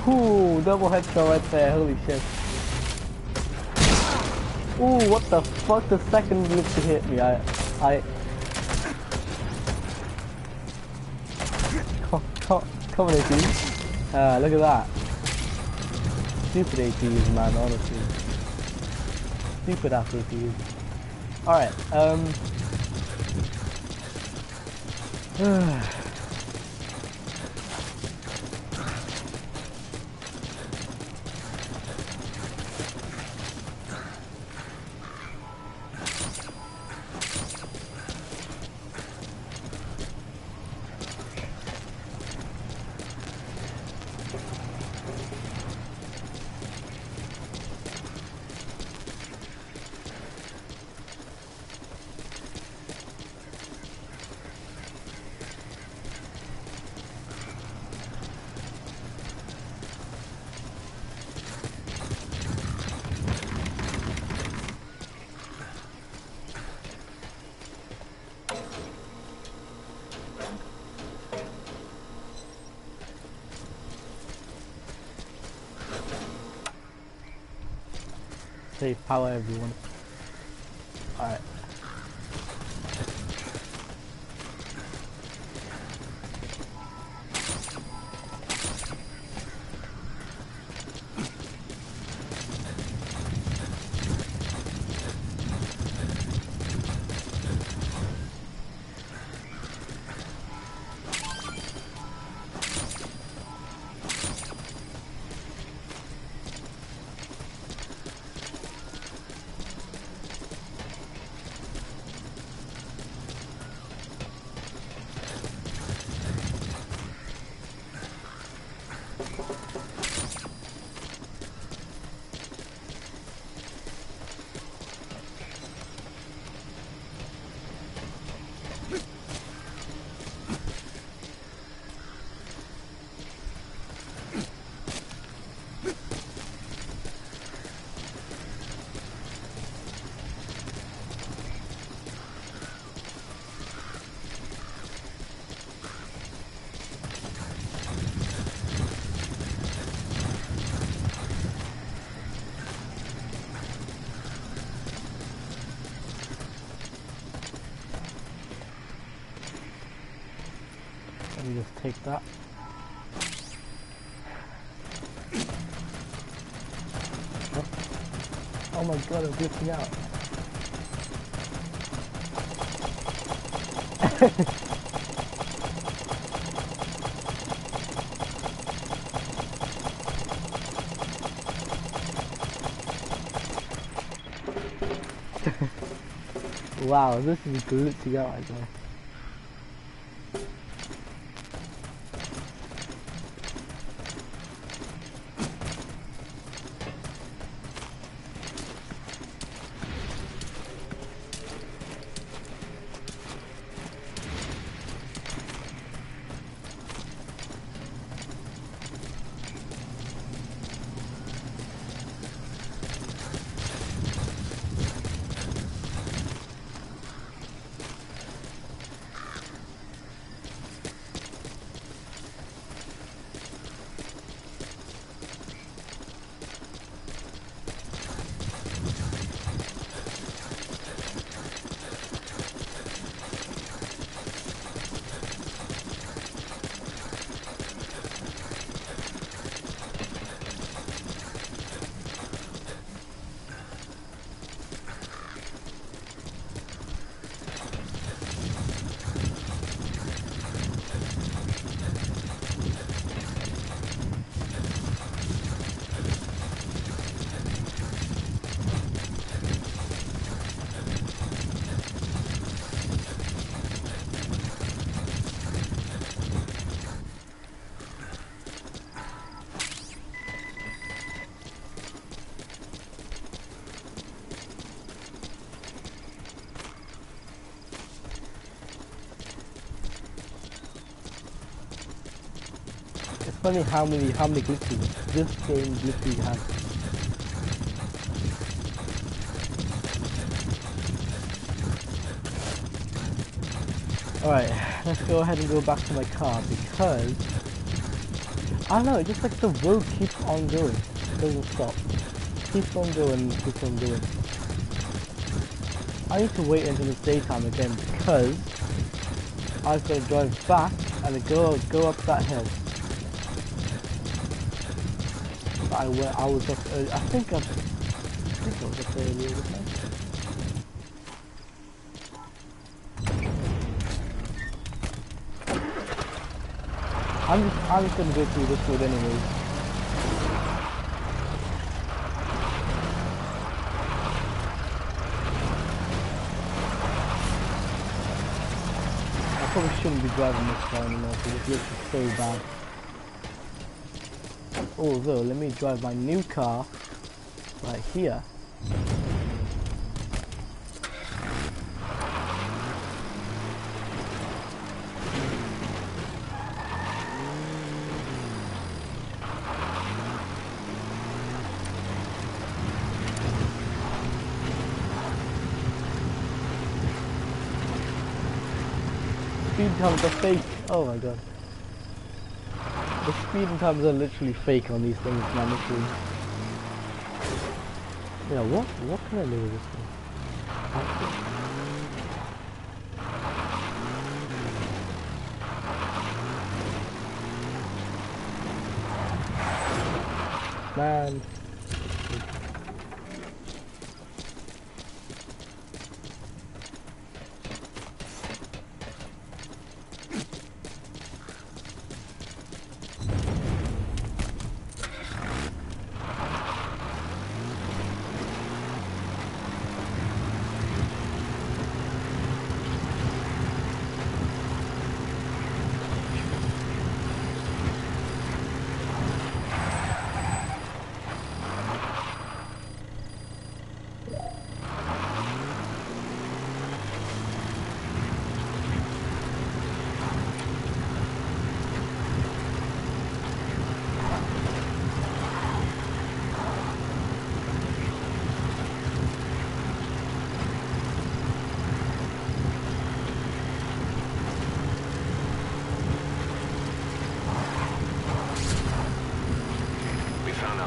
Ooh, double headshot right there, holy shit. Ooh, what the fuck, the second look to hit me, come on APs. Look at that. Stupid APs, man, honestly. Stupid ass APs. Alright, save power everyone. Alright. Let me just take that. Oh my god, I'm glitching out. Wow, this is glitching out, I guess. It's funny how many glitches this game literally has. Alright, let's go ahead and go back to my car because I don't know, it's just like the road keeps on going. It doesn't stop. Keeps on going, keeps on going. I need to wait until it's daytime again because I've got to drive back and go up that hill. I was up I think I was up there earlier this night. I'm just gonna go through this road anyways. I probably shouldn't be driving this car anymore because it looks so bad. Although, let me drive my new car right here. Speed times are fake. Oh my god. The speed times are literally fake on these things, man. Literally. Yeah, what can I do with this thing? Man.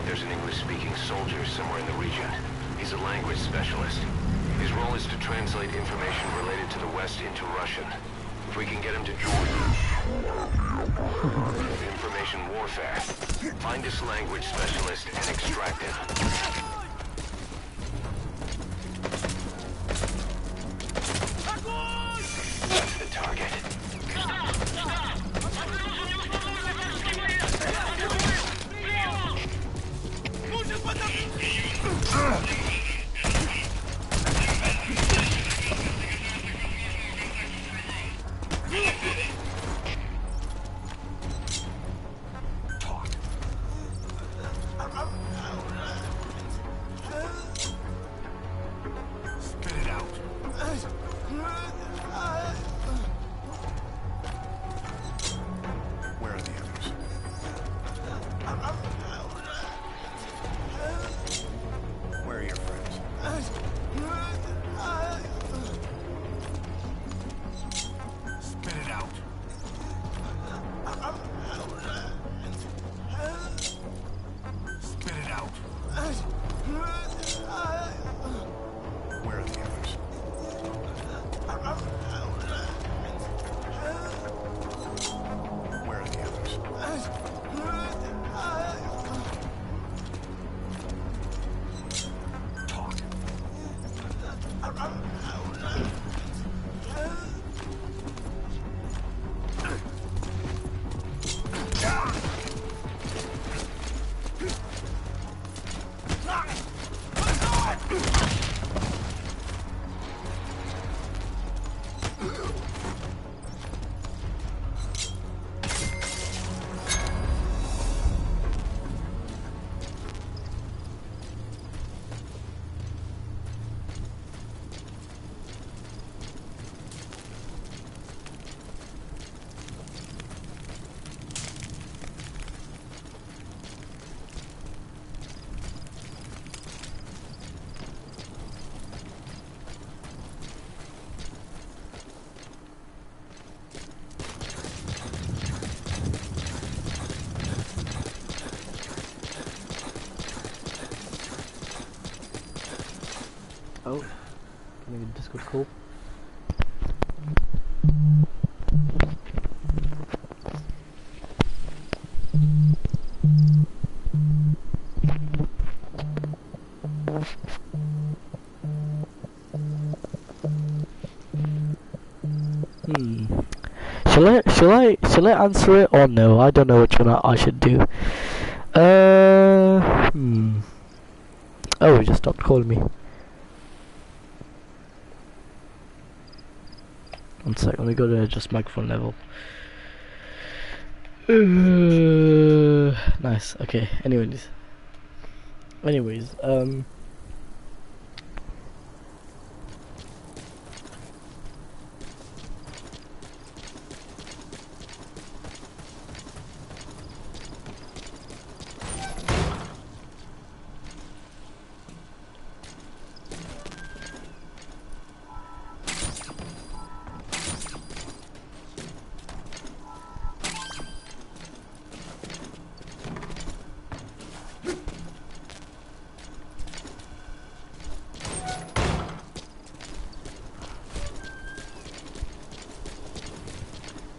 There's an English-speaking soldier somewhere in the region. He's a language specialist. His role is to translate information related to the West into Russian. If we can get him to join information warfare, find this language specialist and extract him. That's the target. Oh, can I get a Discord call? Hmm. Shall I answer it or no? I don't know which one I should do. Hmm. Oh, he just stopped calling me. One sec, let me go to adjust microphone level. Nice, okay, anyways,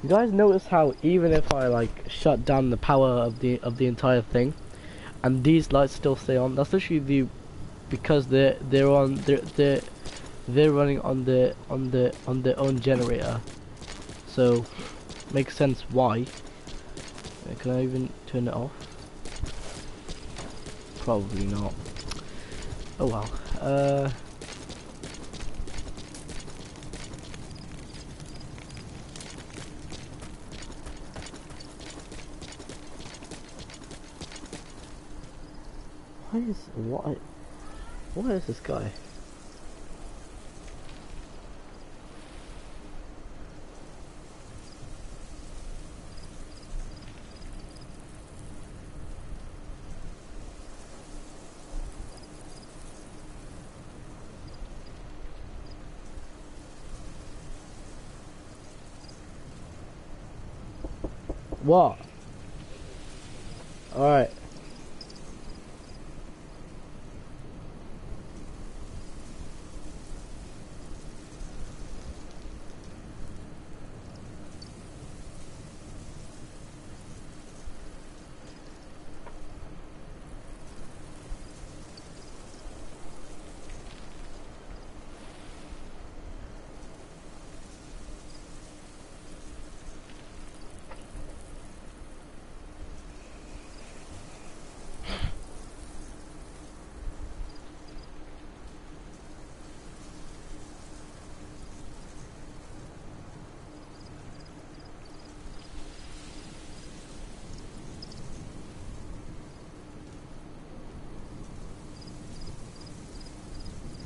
you guys notice how even if I like shut down the power of the entire thing, and these lights still stay on? That's literally because they're running on their own generator. So makes sense why. Can I even turn it off? Probably not. Oh well. What is this guy? What? Alright.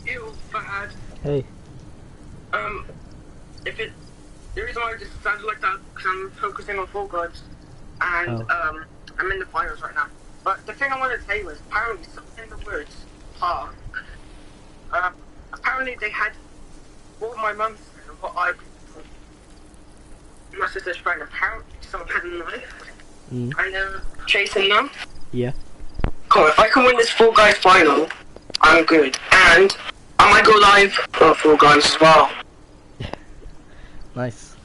Ew, bad. Hey. If it, the reason why I just sounded like that because I'm focusing on Fall Guys, and I'm in the finals right now. But the thing I wanted to tell you is apparently something in the woods park. Apparently they had what my mum said and what my sister's friend. Apparently someone had a knife and they're chasing them. Yeah. Cool. If I can win this Fall Guys final, I'm good. And I might go live for Fall Guys as well. Nice.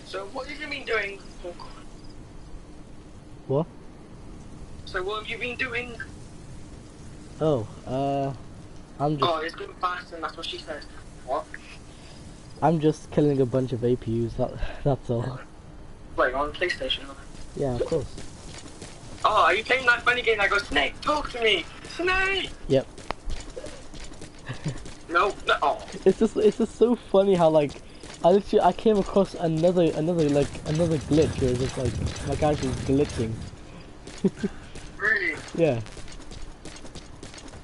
So what have you been doing? What? So what have you been doing? Oh, I'm just Oh, it's going fast and that's what she said. What? I'm just killing a bunch of APUs. That's all. Wait, on PlayStation? Yeah, of course. Oh, are you playing that funny game that goes, Snake, talk to me! Snake! Yep. No, no. Oh. It's just so funny how like I came across another glitch where it's just like my character's glitching. Really? Yeah.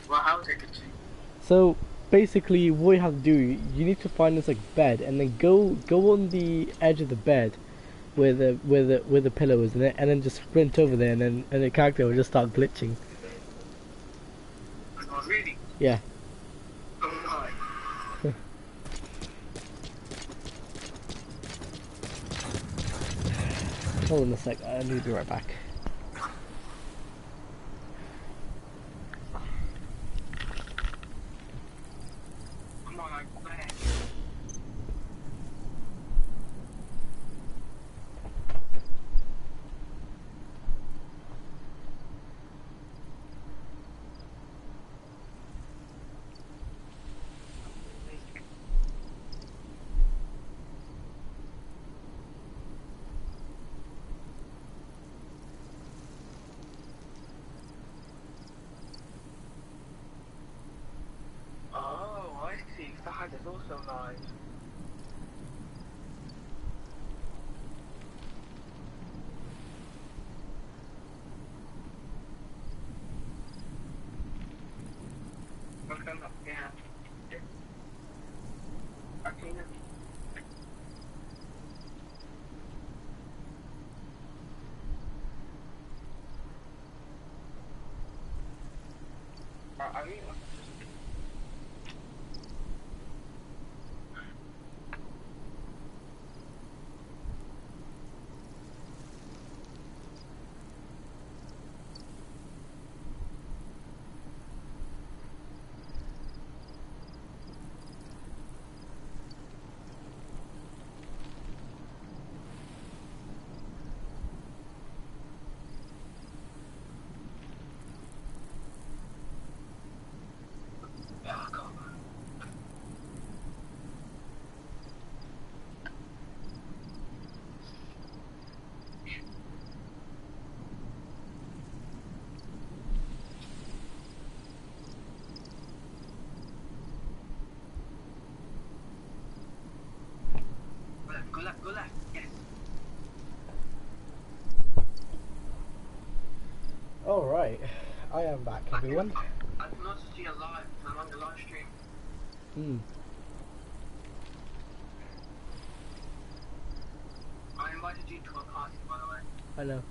Well, how is it glitching? So basically, what you have to do, you need to find this like bed, and then go on the edge of the bed where the pillow is, and then just sprint over there, and the character will just start glitching. Oh, really? Yeah. Oh, my. Hold on a sec, I need to be right back. Fahad is also live. Welcome up, yeah. Okay, now. I mean, go left, yes. Alright, I am back, everyone. I can also see you live, I'm on the live stream. I invited you to a party, by the way. I know.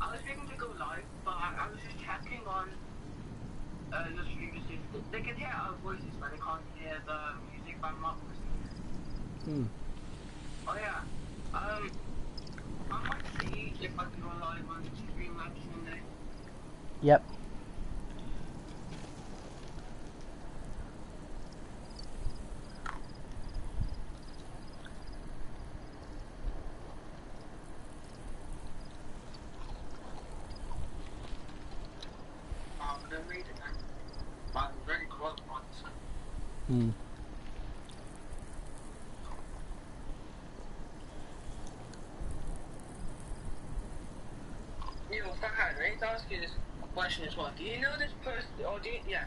I was thinking to go live, but I was just checking on the stream to see if they can hear our voices, but they can't hear the music by Mark. Oh yeah, I might see if I can go live on Streamlabs one day. Yep. I'm gonna read it then. I'm very qualified. Yo, Fahad, I need to ask you this question as well. Do you know this person, or do you, yeah,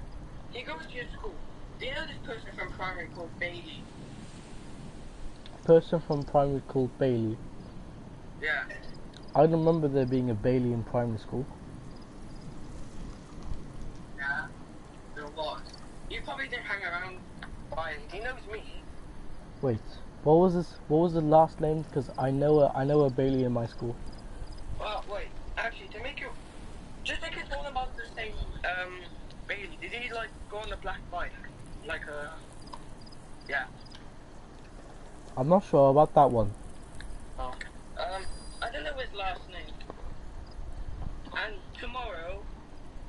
he goes to your school. Do you know this person from primary called Bailey? Person from primary called Bailey. Yeah. I remember there being a Bailey in primary school. Yeah. There was. You probably didn't hang around by him. He knows me. Wait, what was this? What was the last name? Because I know a Bailey in my school. Well, wait. Actually, to make you, just think it's all about the same, Bailey. Did he, like, go on the black bike? Like, yeah. I'm not sure about that one. Oh. I don't know his last name. And tomorrow,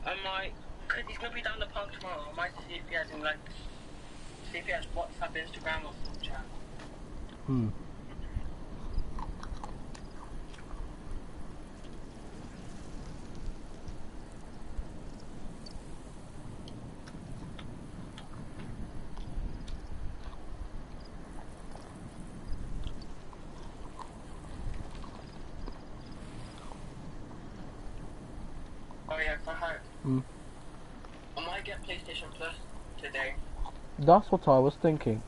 I might, cause he's gonna be down the park tomorrow, I might see if he has, see if he has WhatsApp, Instagram, or Snapchat. Oh yeah, Fahad. I might get PlayStation Plus today. That's what I was thinking.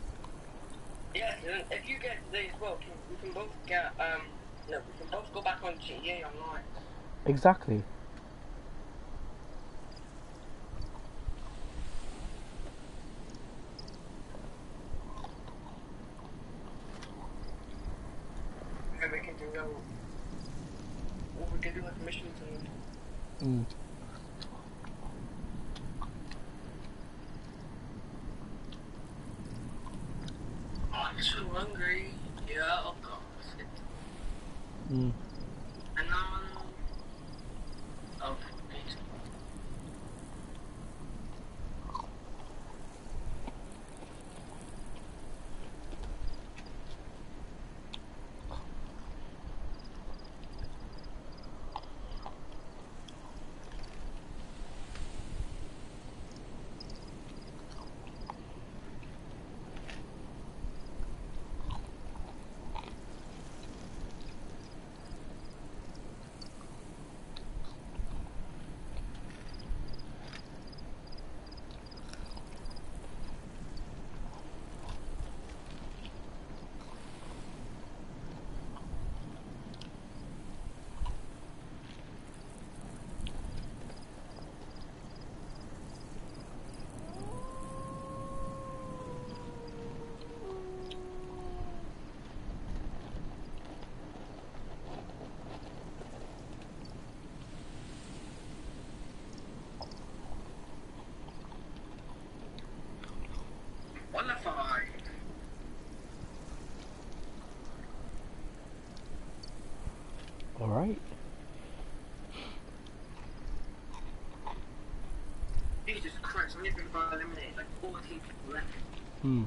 Yeah, and if you get today as well, we can both get, we can both go back on GTA Online. Exactly. And we can do what we can do with missions and... Oh, I'm so hungry. Yeah, of course. And oh, pizza. Alright. Jesus Christ, I'm never going to eliminate like 14 people left. Hmm.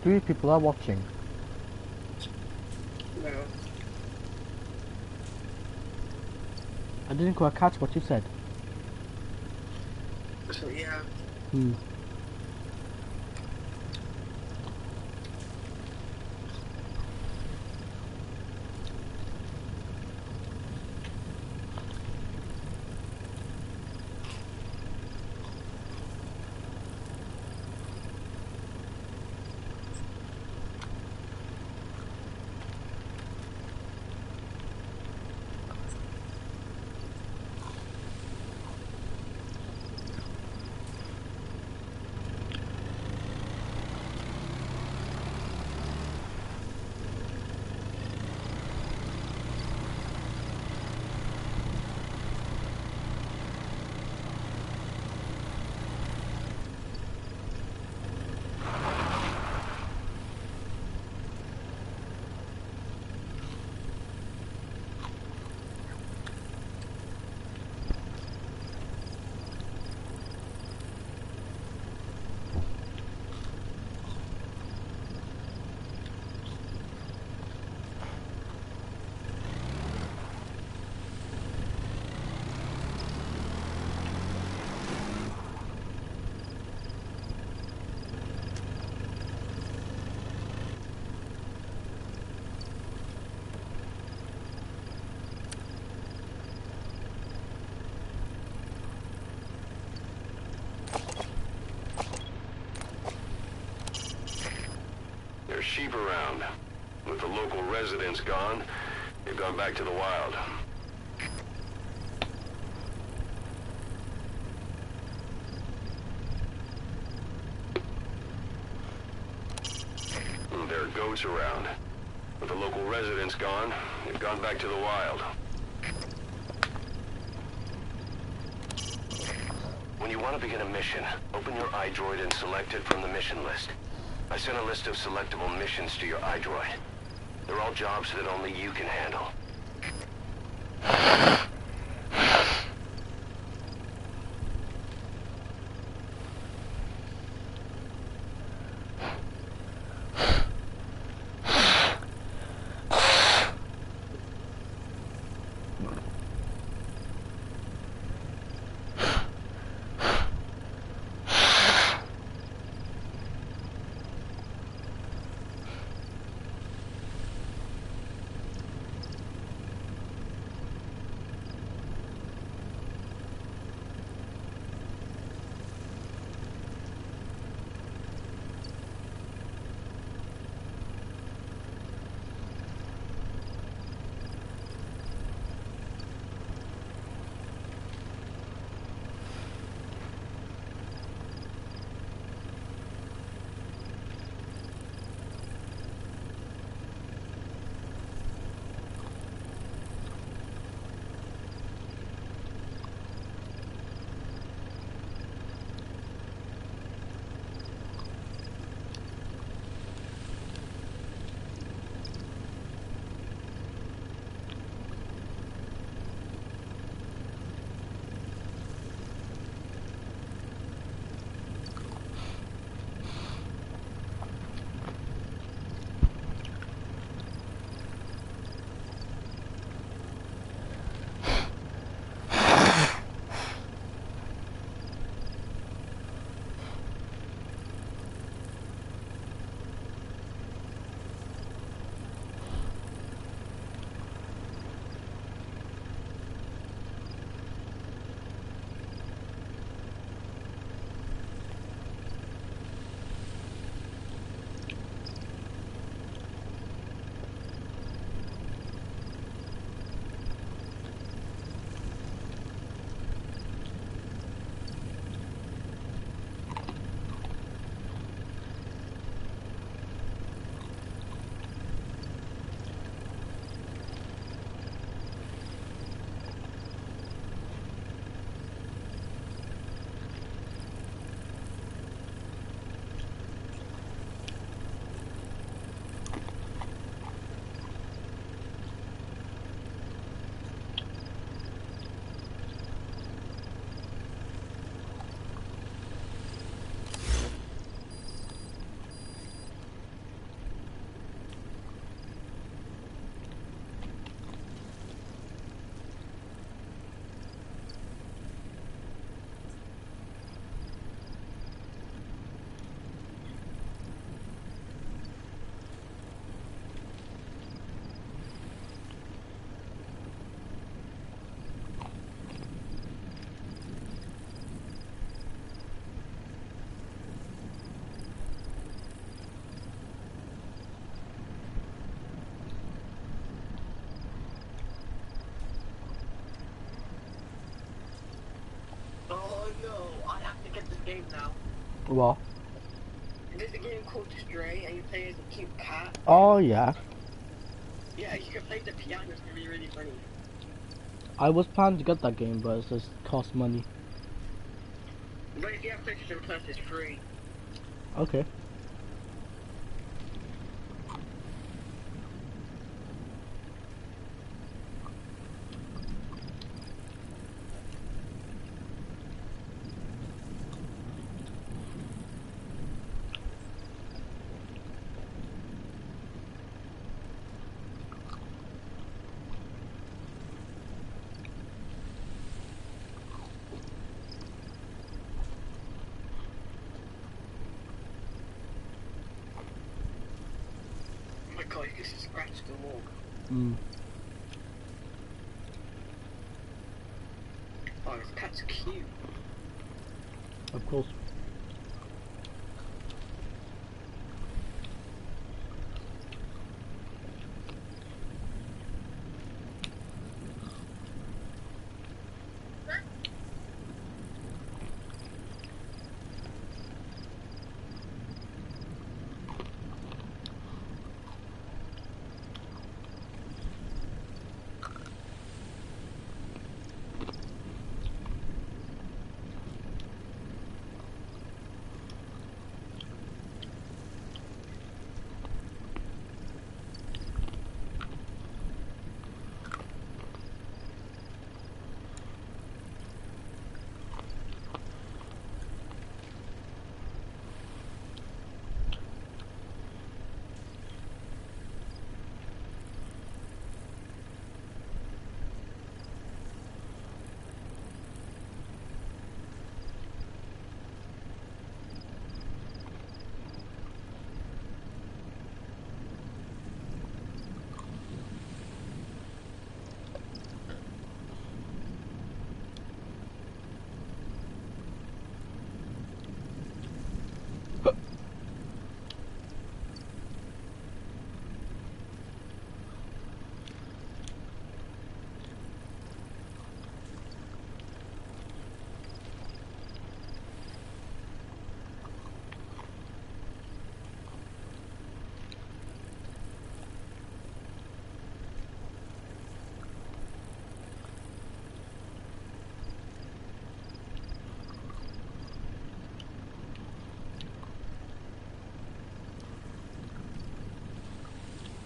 Three people are watching. No. I didn't quite catch what you said. So yeah. Hmm. There's sheep around. With the local residents gone, they've gone back to the wild. There are goats around. With the local residents gone, they've gone back to the wild. When you want to begin a mission, open your iDroid and select it from the mission list. I sent a list of selectable missions to your iDroid. They're all jobs that only you can handle. game now. What? There's a game called Stray, and you play as a cute cat. Oh yeah. Yeah, you can play the piano. It's gonna be really funny. I was planning to get that game, but it just costs money. But if you have PlayStation Plus, it's free. Okay. Oh my god, you can scratch the wall. Mm. Oh, this cat's cute. Of course.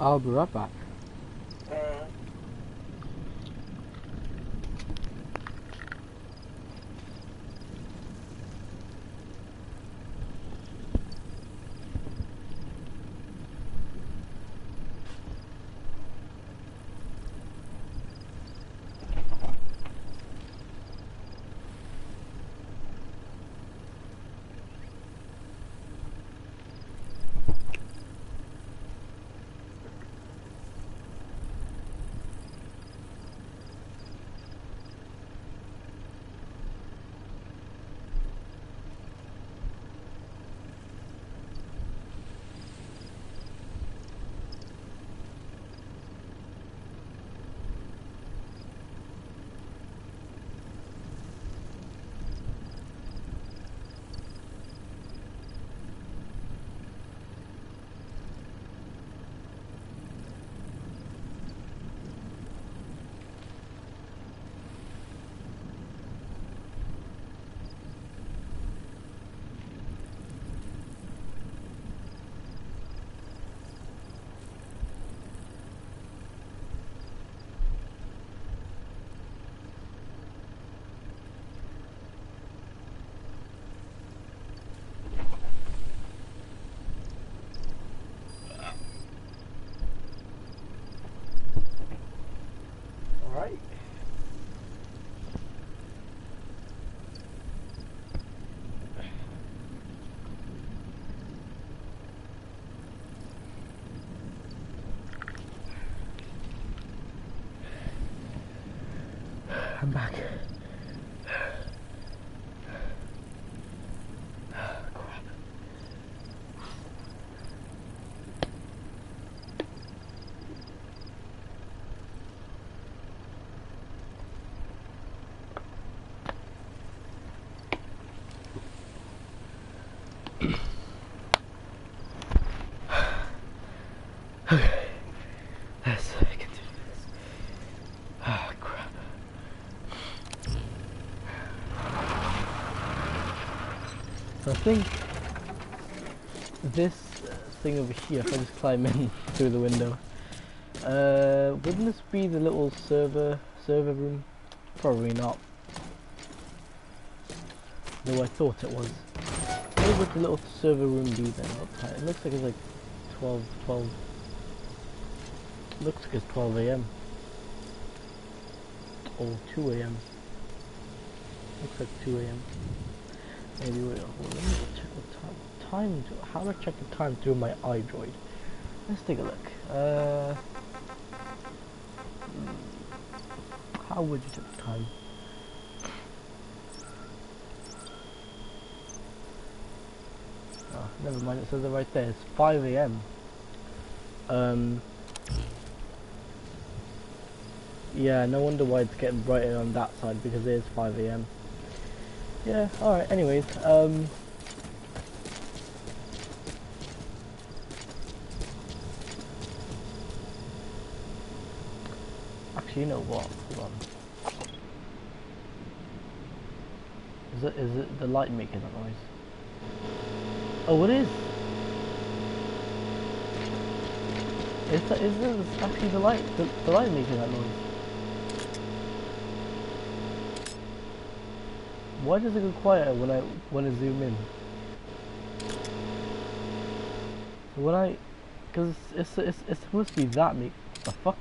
I'll be right back. Alright. I'm back. Okay, let's continue this. Ah, crap. So I think this thing over here, if I just climb in through the window, wouldn't this be the little server room? Probably not. Though I thought it was. What would the little server room be then? What time? It looks like it's like 12. Looks like it's 12 AM. Or 2 AM. Looks like 2 AM. Maybe wait, hold on, let me just check the time. How do I check the time through my iDroid? Let's take a look. How would you check the time? Oh, never mind, it says it right there. It's 5 AM. Yeah, no wonder why it's getting brighter on that side, because it is 5 AM. Yeah, alright, anyways, actually, you know what? Hold on. Is it the light making that noise? Oh, it is! Is this actually the light making that noise? Why does it go quieter when I zoom in? Because it's supposed to be that the fuck?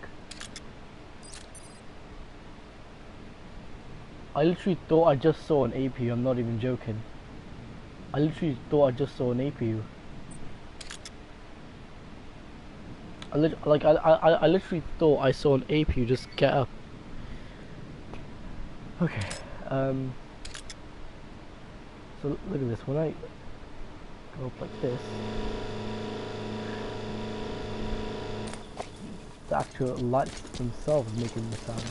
I literally thought I just saw an APU. I'm not even joking. I literally thought I just saw an APU. I literally thought I saw an APU just get up. Okay. So look at this, when I go up like this, the actual lights themselves making the sound.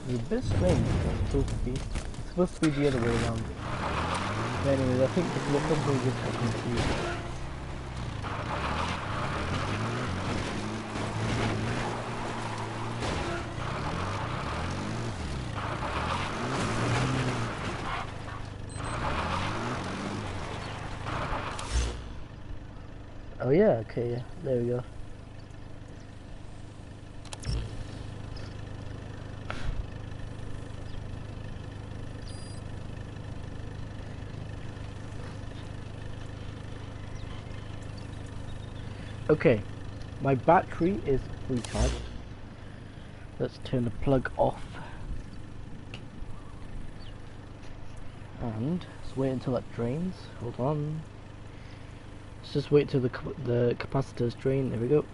It's a bit strange, it's supposed to be. It's supposed to be the other way around. But anyways, I think it's looking just got confused. Oh yeah, okay, yeah, there we go. Okay, my battery is recharged. Let's turn the plug off. And let's wait until that drains. Hold on. Let's just wait till the capacitors drain. There we go.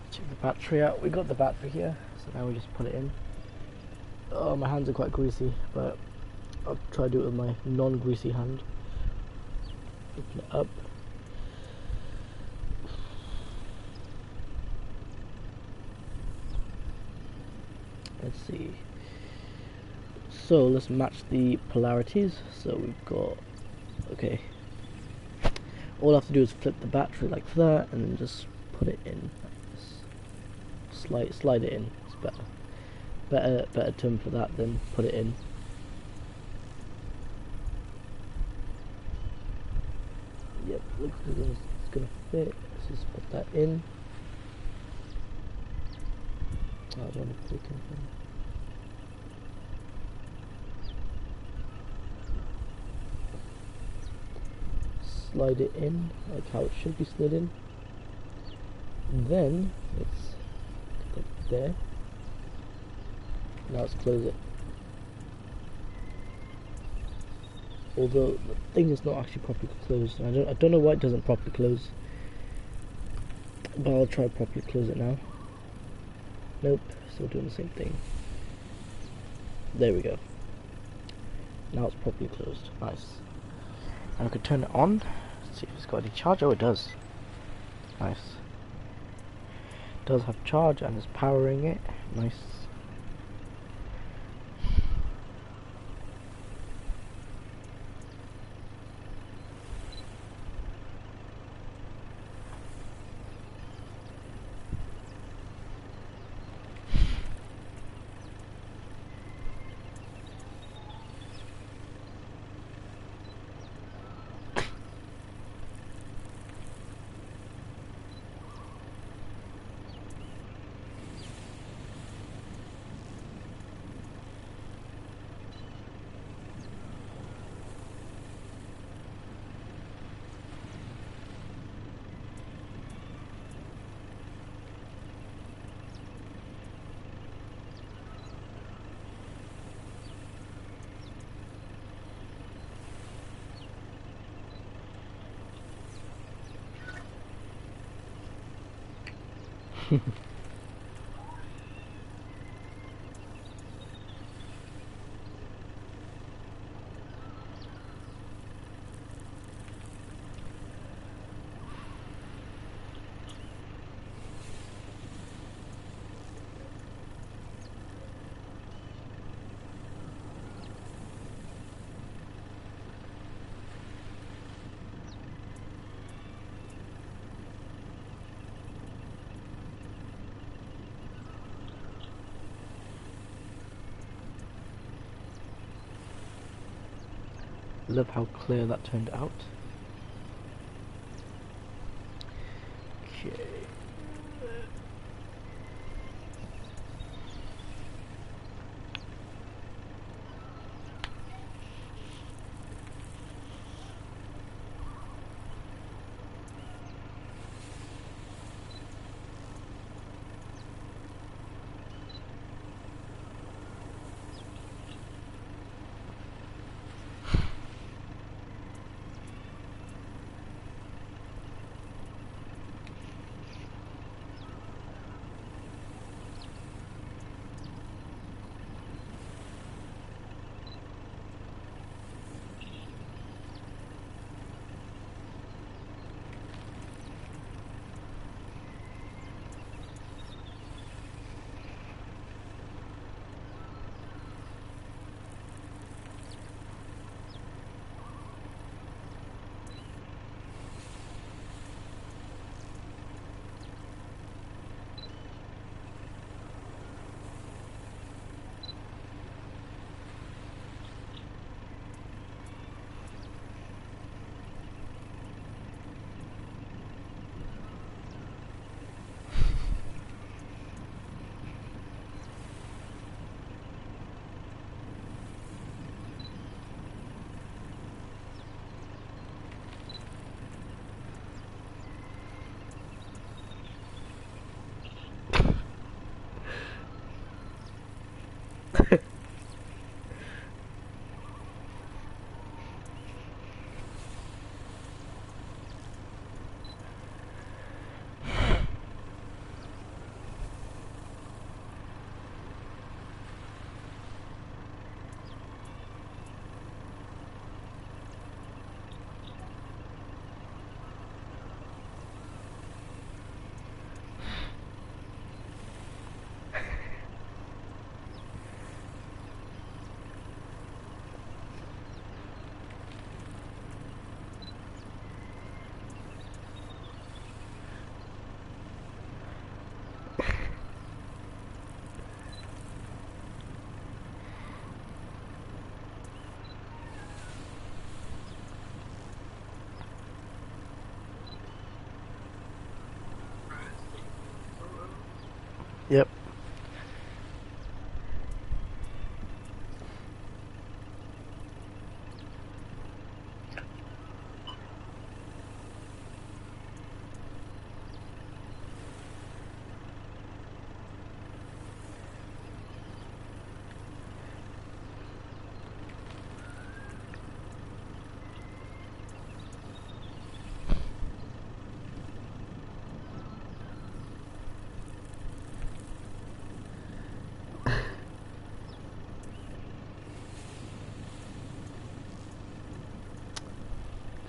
Check the battery out. We got the battery here, so now we just put it in. Oh, my hands are quite greasy, but I'll try to do it with my non-greasy hand. Open it up. Let's see. So let's match the polarities. So we've got, okay. All I have to do is flip the battery like that, and then just put it in. Like this. Slide it in. It's better term for that than put it in. Yep, looks like it's gonna fit. Let's just put that in. Oh, I don't want to click anything. Slide it in like how it should be slid in, and then let's put it there. Now let's close it. Although the thing is not actually properly closed. I don't know why it doesn't properly close, but I'll try to properly close it now. Nope, still doing the same thing. There we go. Now it's properly closed. Nice. And I could turn it on. Let's see if it's got any charge. Oh, it does. Nice. It does have charge and is powering it. Nice. Love how clear that turned out. Okay. Yep.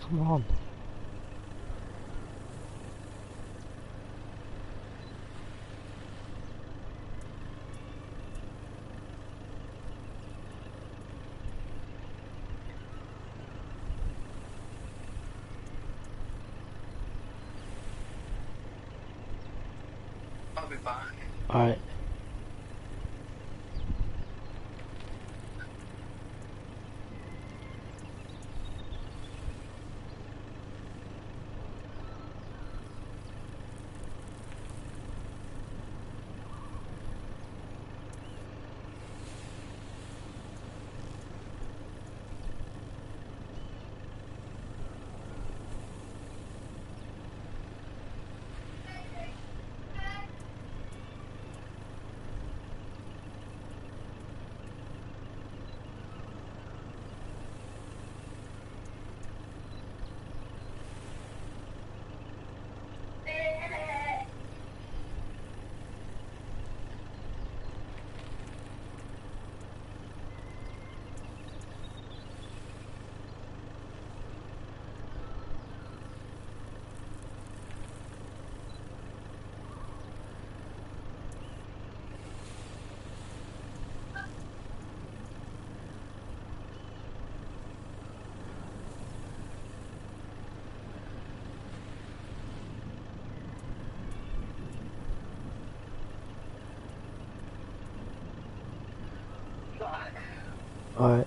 Come on. I'll be back. Alright. Alright.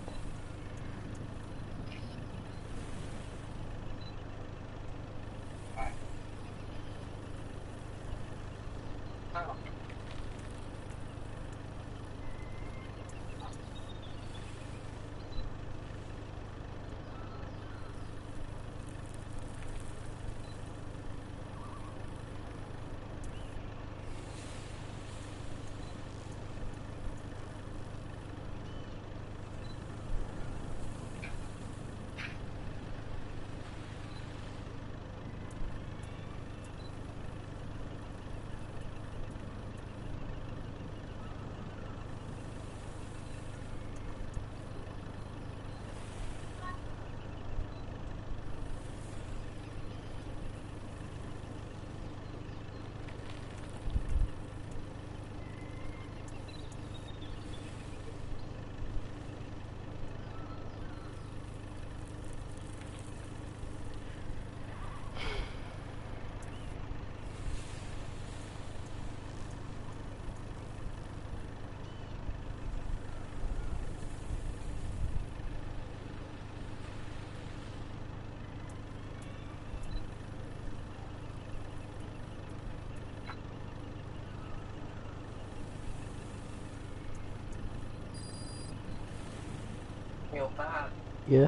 You're bad. Yeah.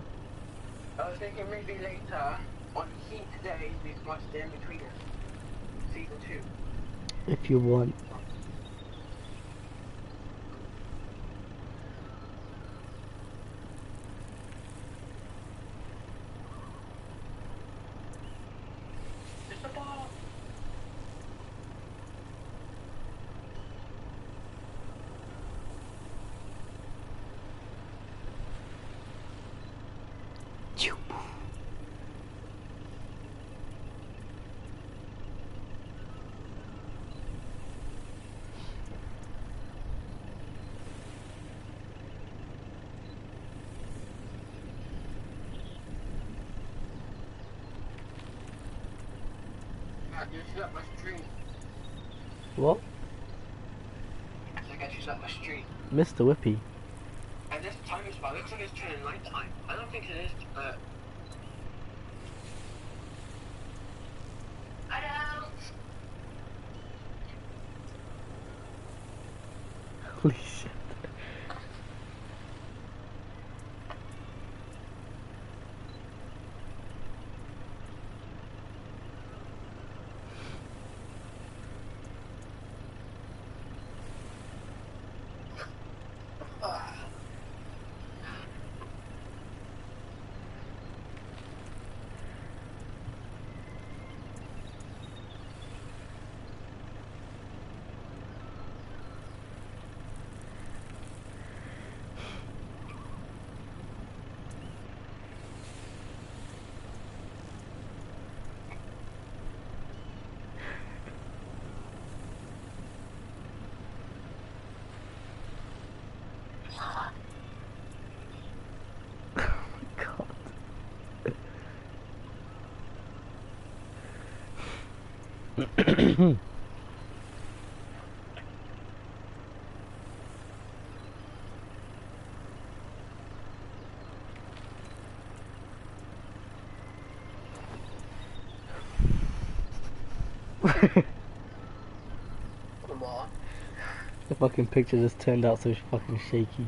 I was thinking maybe later on Heat Days we could watch the In-Betweeners. Season 2. If you want. Just a ball. You should up my stream. What? I think I should up my stream. Mr. Whippy. And this time is about, looks like it's turning night time. I don't think it is, but... Hello? Holy shit. God. Come on. The fucking picture just turned out so fucking shaky.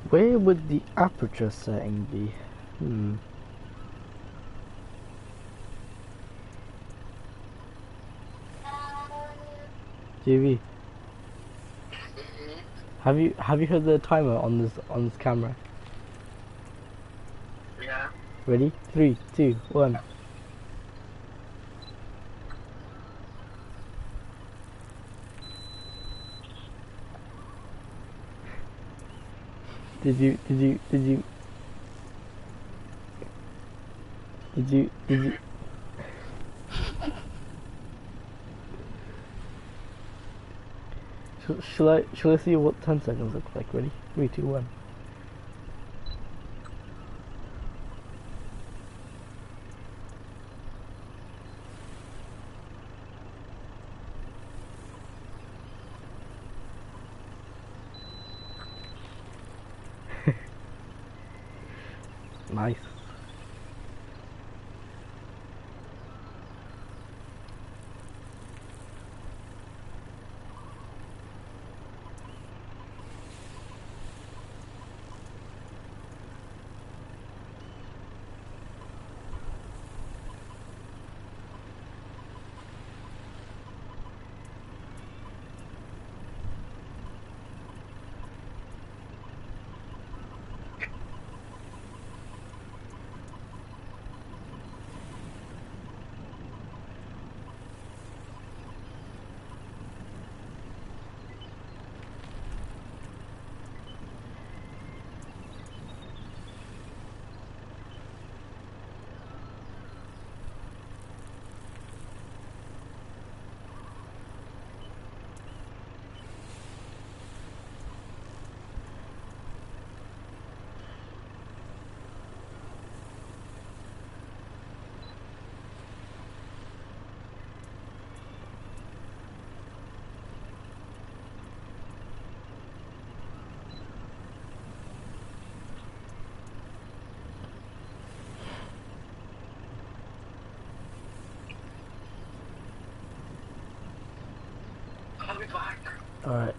Where would the aperture setting be? JV, have you heard the timer on this camera? Yeah. Ready? 3, 2, 1. Did you shall I see what 10 seconds look like? Ready? 3, 2, 1. Nice. I'll be back. Alright.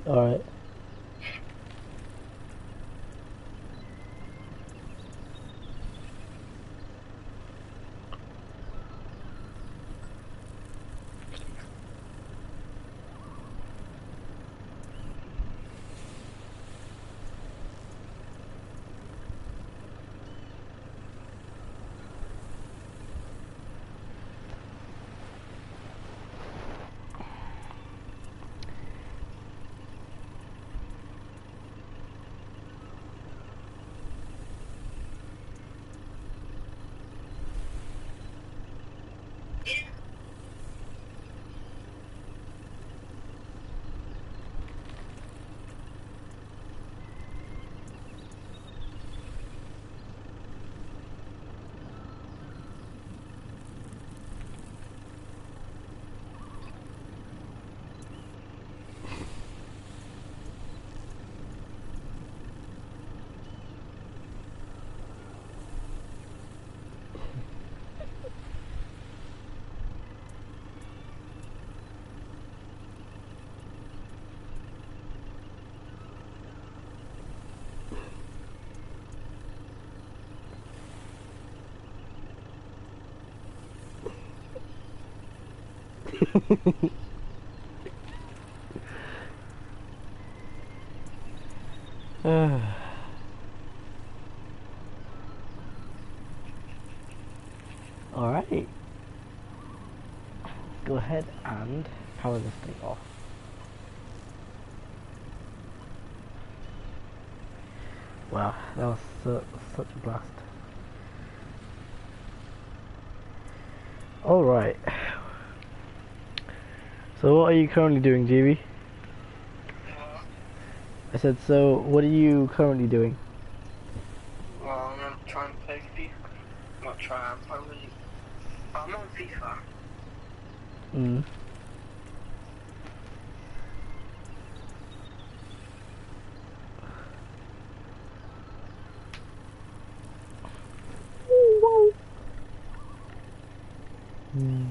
Alright. Alright. Go ahead and power this thing off. Wow, that was such a blast. Alright. So what are you currently doing, GB? I said, so what are you currently doing? Well, I'm trying to play FIFA. Not trying, I'm on FIFA. Mm. Mm.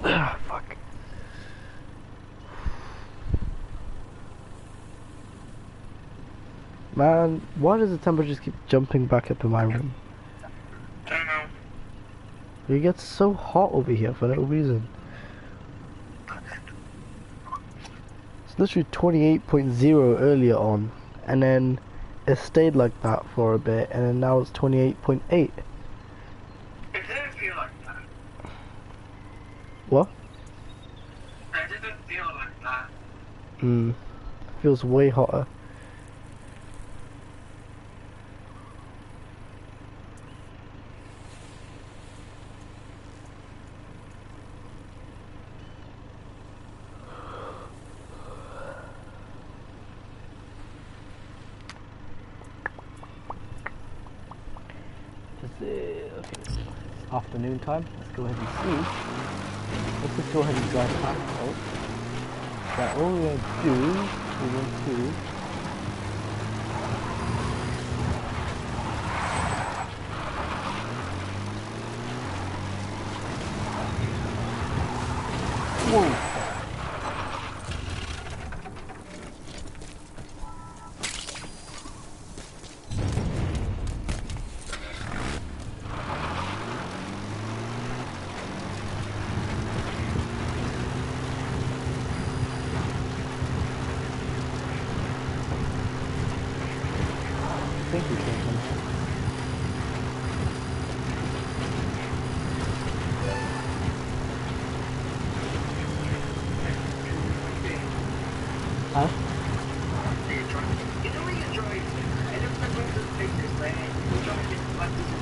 Ah, fuck. Man, why does the temperature just keep jumping back up in my room? Don't know. It gets so hot over here for no reason. It's literally 28.0 earlier on, and then it stayed like that for a bit, and then now it's 28.8. It didn't feel like that. What? It didn't feel like that. Feels way hotter. Okay, afternoon time. Let's go ahead and see. Let's just go ahead and drive past. Oh, that all we're gonna do, we're going to. Whoa. I think we can come here. Huh? You know when you drive, I don't know when those pictures where you drive in like this is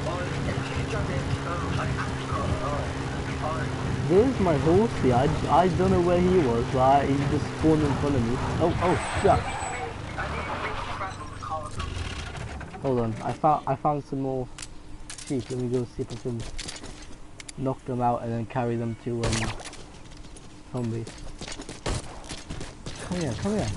or if you drive into like Africa or There's my horsey. I don't know where he was, right? He just spawned in front of me. Oh, yeah. Hold on. I found some more sheep. Let me go see if I can knock them out and then carry them to home base. Come here, come here.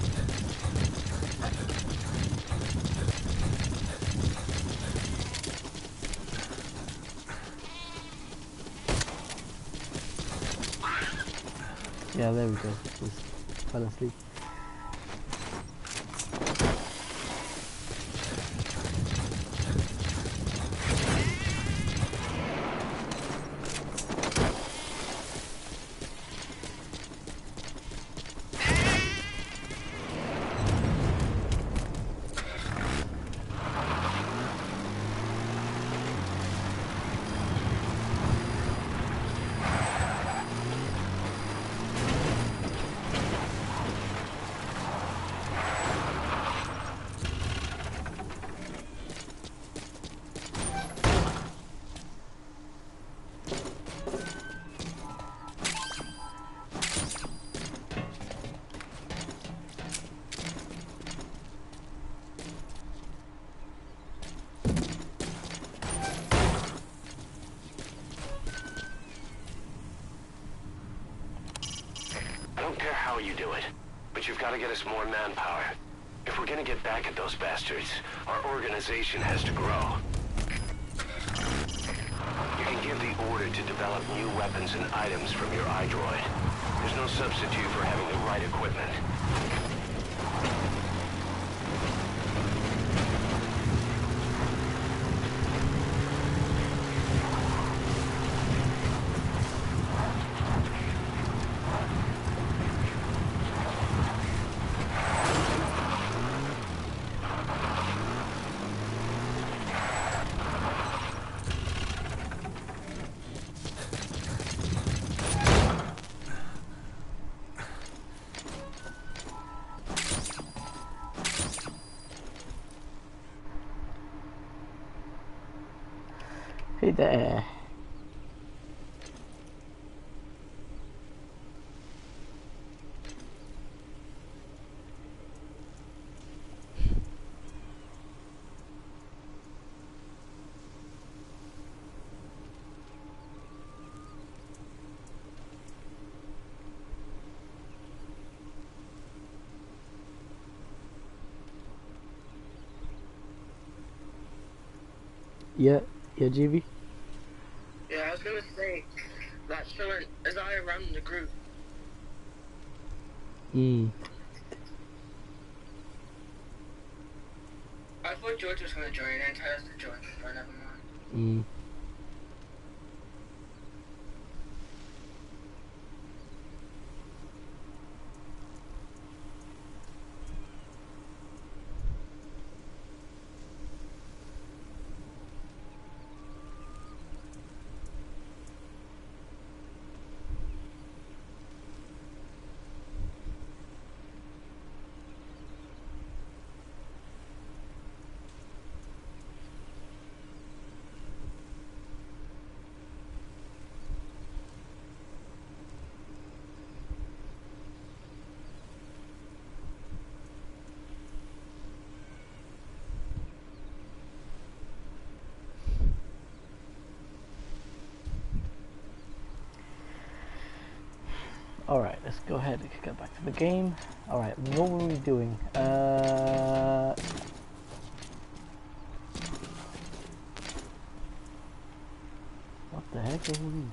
Yeah, there we go. Just fell asleep. don't care how you do it, but you've got to get us more manpower. If we're gonna get back at those bastards, our organization has to grow. You can give the order to develop new weapons and items from your iDroid. There's no substitute for having the right equipment. Hey there. Yeah, GB. Yeah, I was gonna say that someone, as I run the group. I thought George was gonna join and tell us to join, but never mind. Alright, let's go ahead and get back to the game. Alright, what were we doing? What the heck are these?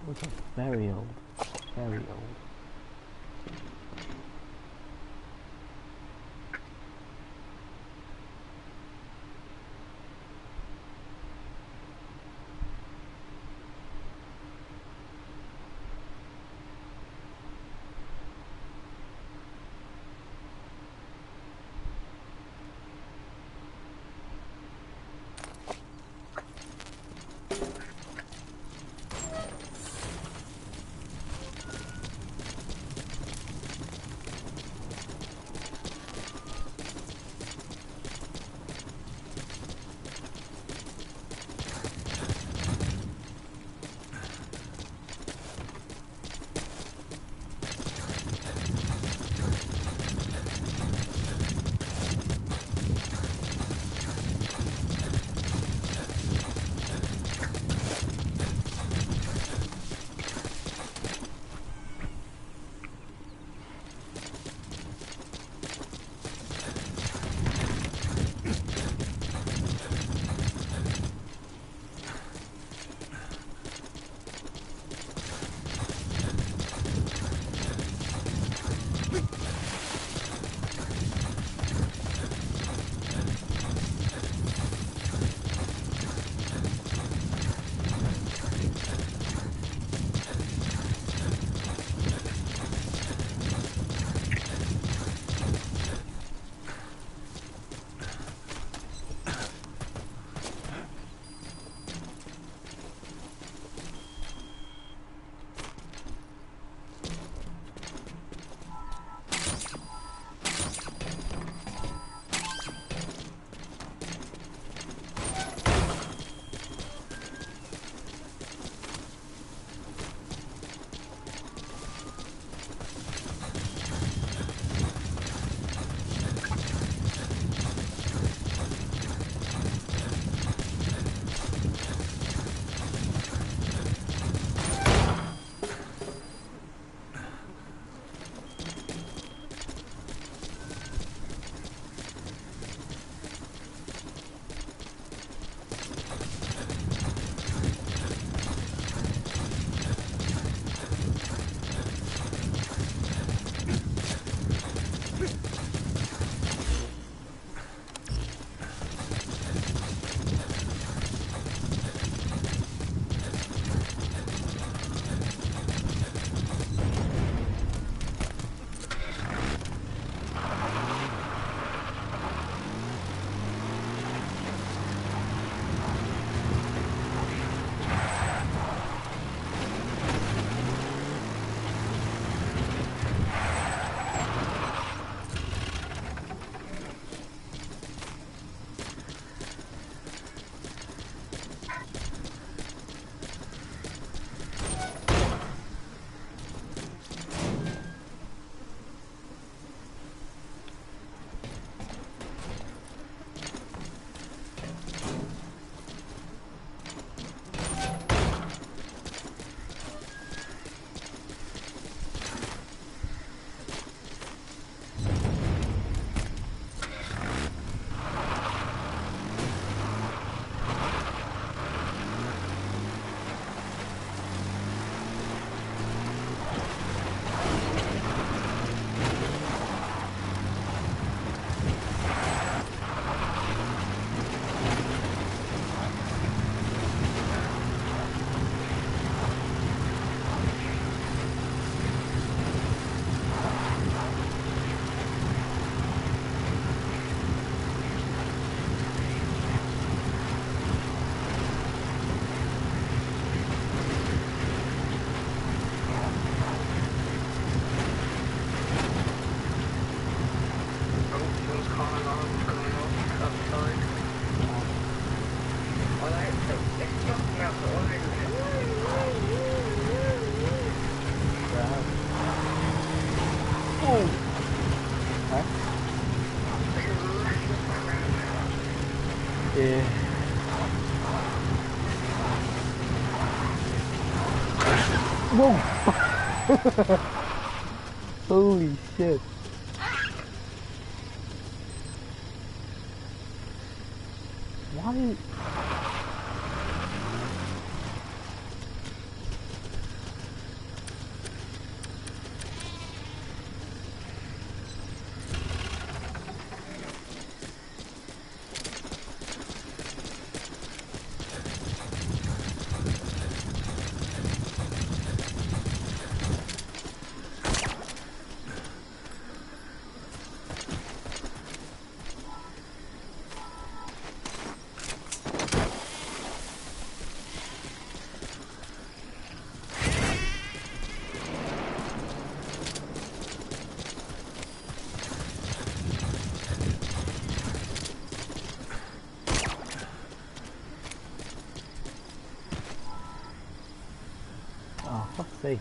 Those are very old. Very old. back. Yeah. Whoa! Holy shit. Why? Oh, fuck's sake.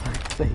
Fuck's sake.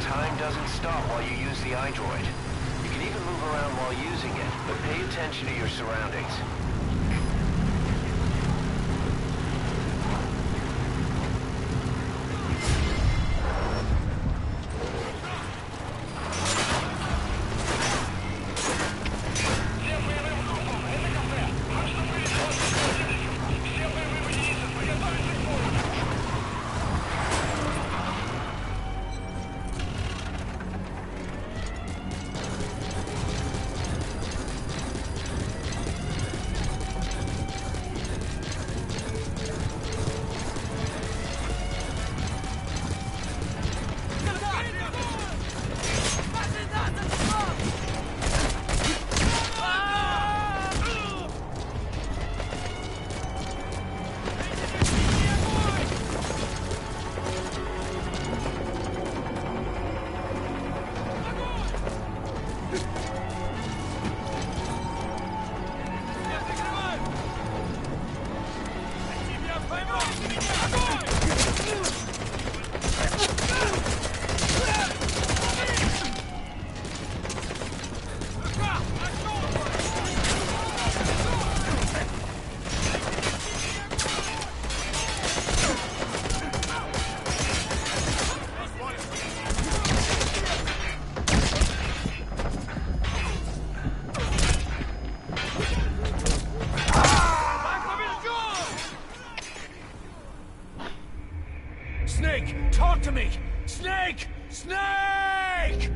Time doesn't stop while you use the iDroid. You can even move around while using it, but pay attention to your surroundings. Snake, talk to me! Snake! Snake!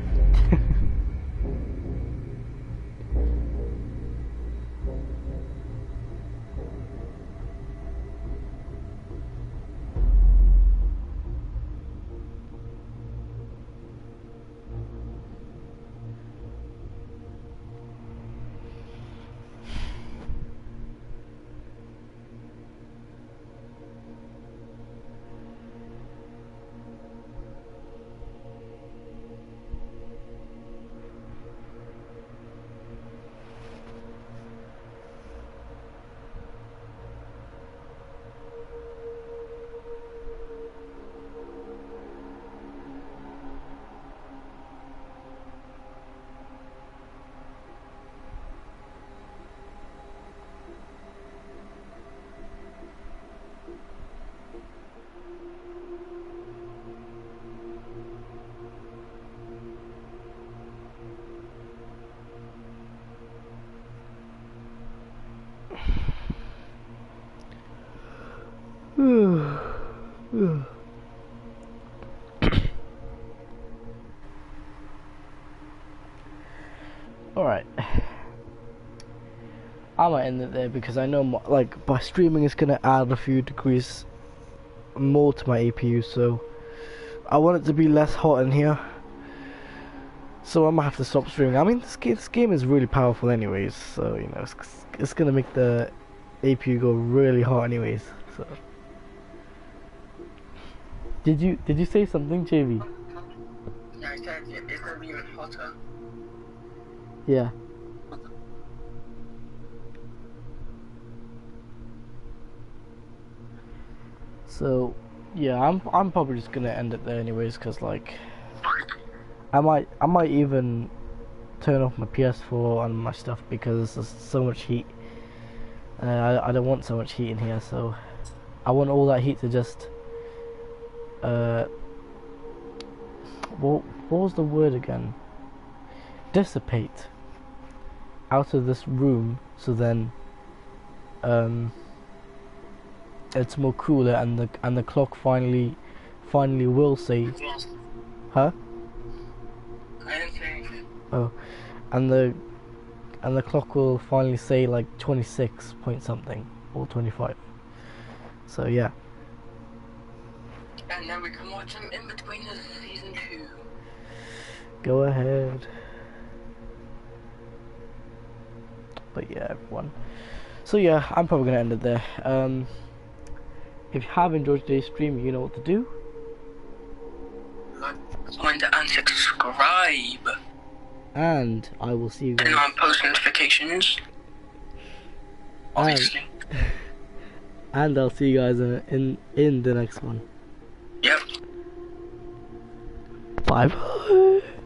Alright. I might end it there because I know like by streaming it's gonna add a few degrees more to my APU, so I want it to be less hot in here. So I might have to stop streaming. I mean, this game is really powerful anyways, so you know it's gonna make the APU go really hot anyways. So did you say something, JV? Yeah, I said it's gonna be even hotter. Yeah. So yeah, I'm probably just gonna end it there anyways, cause like I might even turn off my PS4 and my stuff because there's so much heat. I don't want so much heat in here, so I want all that heat to just what was the word again? Dissipate out of this room, so then it's more cooler, and the clock finally will say, huh? I didn't say anything. Oh, and the clock will finally say like 26 point something or 25. So yeah. And then we can watch them in between the season 2. Go ahead. But yeah, everyone. So yeah, I'm probably gonna end it there. If you have enjoyed today's stream, you know what to do. Like, comment, and subscribe. And I will see you guys. Turn on post notifications. Obviously. And I'll see you guys in the next one. Yep. Bye bye.